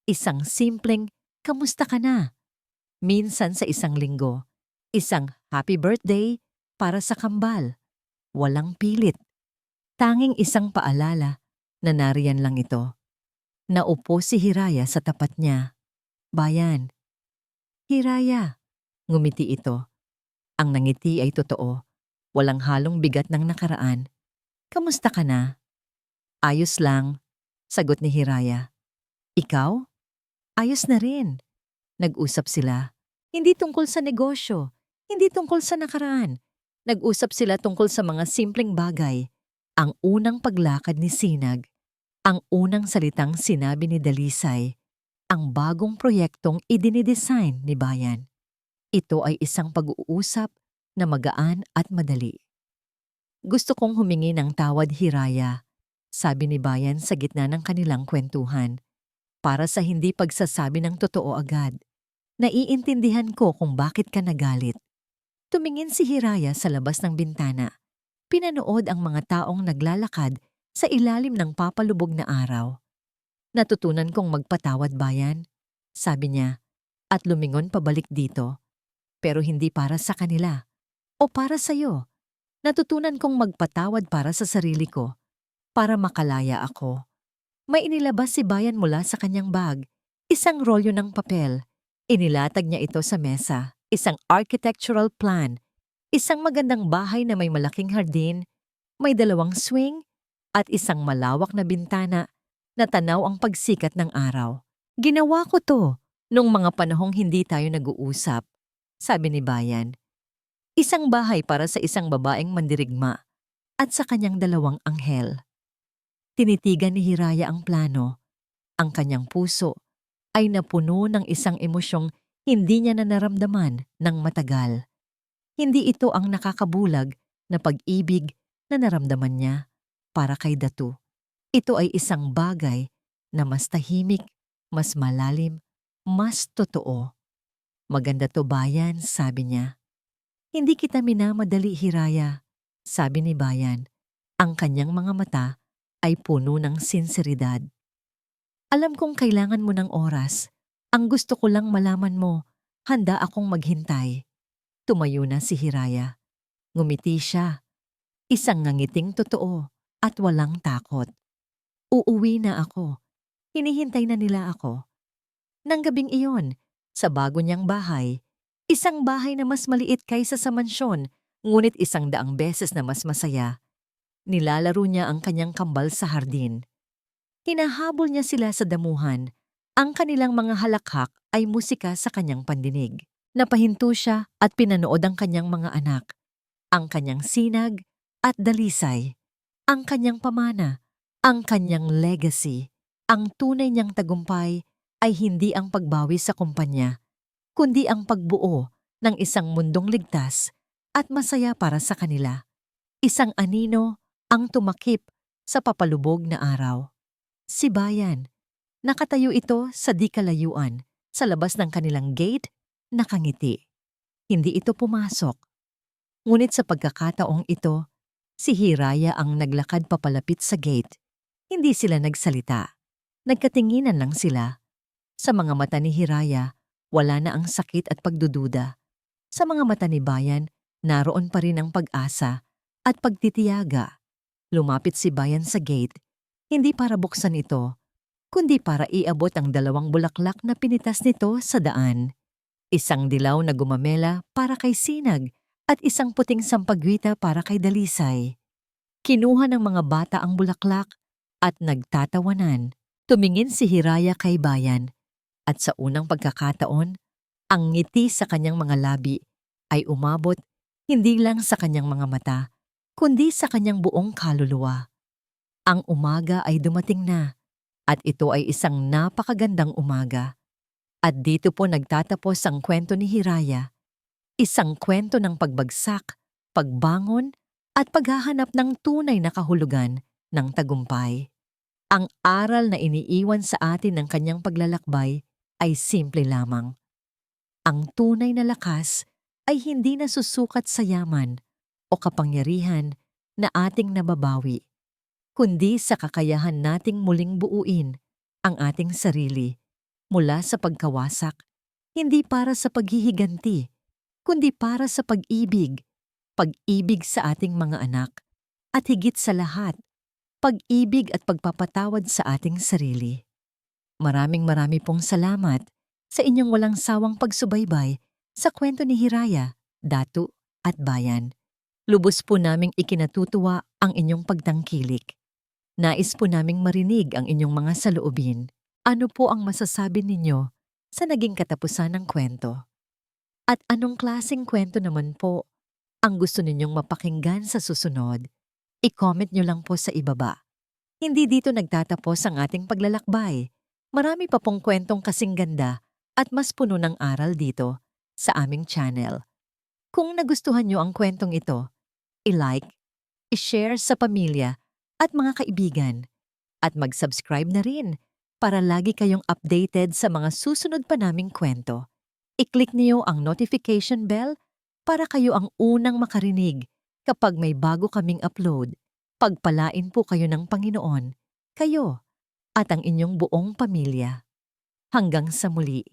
Isang simpleng, "Kamusta ka na?" Minsan sa isang linggo, isang happy birthday para sa kambal. Walang pilit. Tanging isang paalala na nariyan lang ito. Naupo si Hiraya sa tapat niya. "Bayan." "Hiraya." Ngumiti ito. Ang nangiti ay totoo. Walang halong bigat ng nakaraan. "Kamusta ka na?" "Ayos lang," sagot ni Hiraya. "Ikaw?" "Ayos na rin." Nag-usap sila. Hindi tungkol sa negosyo, hindi tungkol sa nakaraan. Nag-usap sila tungkol sa mga simpleng bagay. Ang unang paglakad ni Sinag, ang unang salitang sinabi ni Dalisay, ang bagong proyektong idinidesign ni Bayan. Ito ay isang pag-uusap na magaan at madali. "Gusto kong humingi ng tawad, Hiraya," sabi ni Bayan sa gitna ng kanilang kwentuhan. "Para sa hindi pagsasabi ng totoo agad. Naiintindihan ko kung bakit ka nagalit." Tumingin si Hiraya sa labas ng bintana. Pinanood ang mga taong naglalakad sa ilalim ng papalubog na araw. "Natutunan kong magpatawad, Bayan," sabi niya, at lumingon pabalik dito. "Pero hindi para sa kanila o para sa'yo. Natutunan kong magpatawad para sa sarili ko, para makalaya ako." May inilabas si Bayan mula sa kanyang bag. Isang rolyo ng papel. Inilatag niya ito sa mesa. Isang architectural plan. Isang magandang bahay na may malaking hardin, may 2 swing, at isang malawak na bintana na tanaw ang pagsikat ng araw. Ginawa ko to nung mga panahong hindi tayo nag-uusap, sabi ni Bayan. Isang bahay para sa isang babaeng mandirigma at sa kanyang 2 anghel. Tinitigan ni Hiraya ang plano. Ang kanyang puso ay napuno ng isang emosyong hindi niya na naramdaman ng matagal. Hindi ito ang nakakabulag na pag-ibig na naramdaman niya para kay Datu. Ito ay isang bagay na mas tahimik, mas malalim, mas totoo. Maganda to, Bayan, sabi niya. Hindi kita minamadali, Hiraya, sabi ni Bayan. Ang kanyang mga mata ay puno ng sinseridad. Alam kong kailangan mo ng oras. Ang gusto ko lang malaman mo, handa akong maghintay. Tumayo na si Hiraya. Ngumiti siya. Isang ngangiting totoo at walang takot. Uuwi na ako. Hinihintay na nila ako. Nang gabing iyon, sa bago niyang bahay, isang bahay na mas maliit kaysa sa mansyon, ngunit 100 beses na mas masaya. Nilalaro niya ang kanyang kambal sa hardin. Hinahabol niya sila sa damuhan. Ang kanilang mga halakhak ay musika sa kanyang pandinig. Napahinto siya at pinanood ang kanyang mga anak, ang kanyang sinag at dalisay, ang kanyang pamana, ang kanyang legacy. Ang tunay niyang tagumpay ay hindi ang pagbawi sa kumpanya, kundi ang pagbuo ng isang mundong ligtas at masaya para sa kanila. Isang anino ang tumakip sa papalubog na araw. Si Bayan. Nakatayo ito sa di kalayuan, sa labas ng kanilang gate, nakangiti. Hindi ito pumasok. Ngunit sa pagkakataong ito, si Hiraya ang naglakad papalapit sa gate. Hindi sila nagsalita. Nagkatinginan lang sila. Sa mga mata ni Hiraya, wala na ang sakit at pagdududa. Sa mga mata ni Bayan, naroon pa rin ang pag-asa at pagtitiyaga. Lumapit si Bayan sa gate, hindi para buksan ito, kundi para iabot ang 2 bulaklak na pinitas nito sa daan. Isang dilaw na gumamela para kay Sinag at isang puting sampagwita para kay Dalisay. Kinuha ng mga bata ang bulaklak at nagtatawanan. Tumingin si Hiraya kay Bayan at sa unang pagkakataon, ang ngiti sa kanyang mga labi ay umabot hindi lang sa kanyang mga mata, kundi sa kanyang buong kaluluwa. Ang umaga ay dumating na at ito ay isang napakagandang umaga. At dito po nagtatapos ang kwento ni Hiraya. Isang kwento ng pagbagsak, pagbangon, at paghahanap ng tunay na kahulugan ng tagumpay. Ang aral na iniiwan sa atin ng kanyang paglalakbay ay simple lamang. Ang tunay na lakas ay hindi nasusukat sa yaman o kapangyarihan na ating nababawi, kundi sa kakayahan nating muling buuin ang ating sarili mula sa pagkawasak, hindi para sa paghihiganti, kundi para sa pag-ibig sa ating mga anak, at higit sa lahat, pag-ibig at pagpapatawad sa ating sarili. Maraming pong salamat sa inyong walang sawang pagsubaybay sa kwento ni Hiraya, Datu at Bayan. Lubos po naming ikinatutuwa ang inyong pagtangkilik. Nais po naming marinig ang inyong mga saloobin. Ano po ang masasabi ninyo sa naging katapusan ng kwento? At anong klaseng kwento naman po ang gusto ninyong mapakinggan sa susunod? I-comment nyo lang po sa ibaba. Hindi dito nagtatapos ang ating paglalakbay. Marami pa pong kwentong kasing ganda at mas puno ng aral dito sa aming channel. Kung nagustuhan nyo ang kwentong ito, i-like, i-share sa pamilya at mga kaibigan, at mag-subscribe na rin para lagi kayong updated sa mga susunod pa naming kwento. I-click niyo ang notification bell para kayo ang unang makarinig kapag may bago kaming upload. Pagpalain po kayo ng Panginoon, kayo at ang inyong buong pamilya. Hanggang sa muli.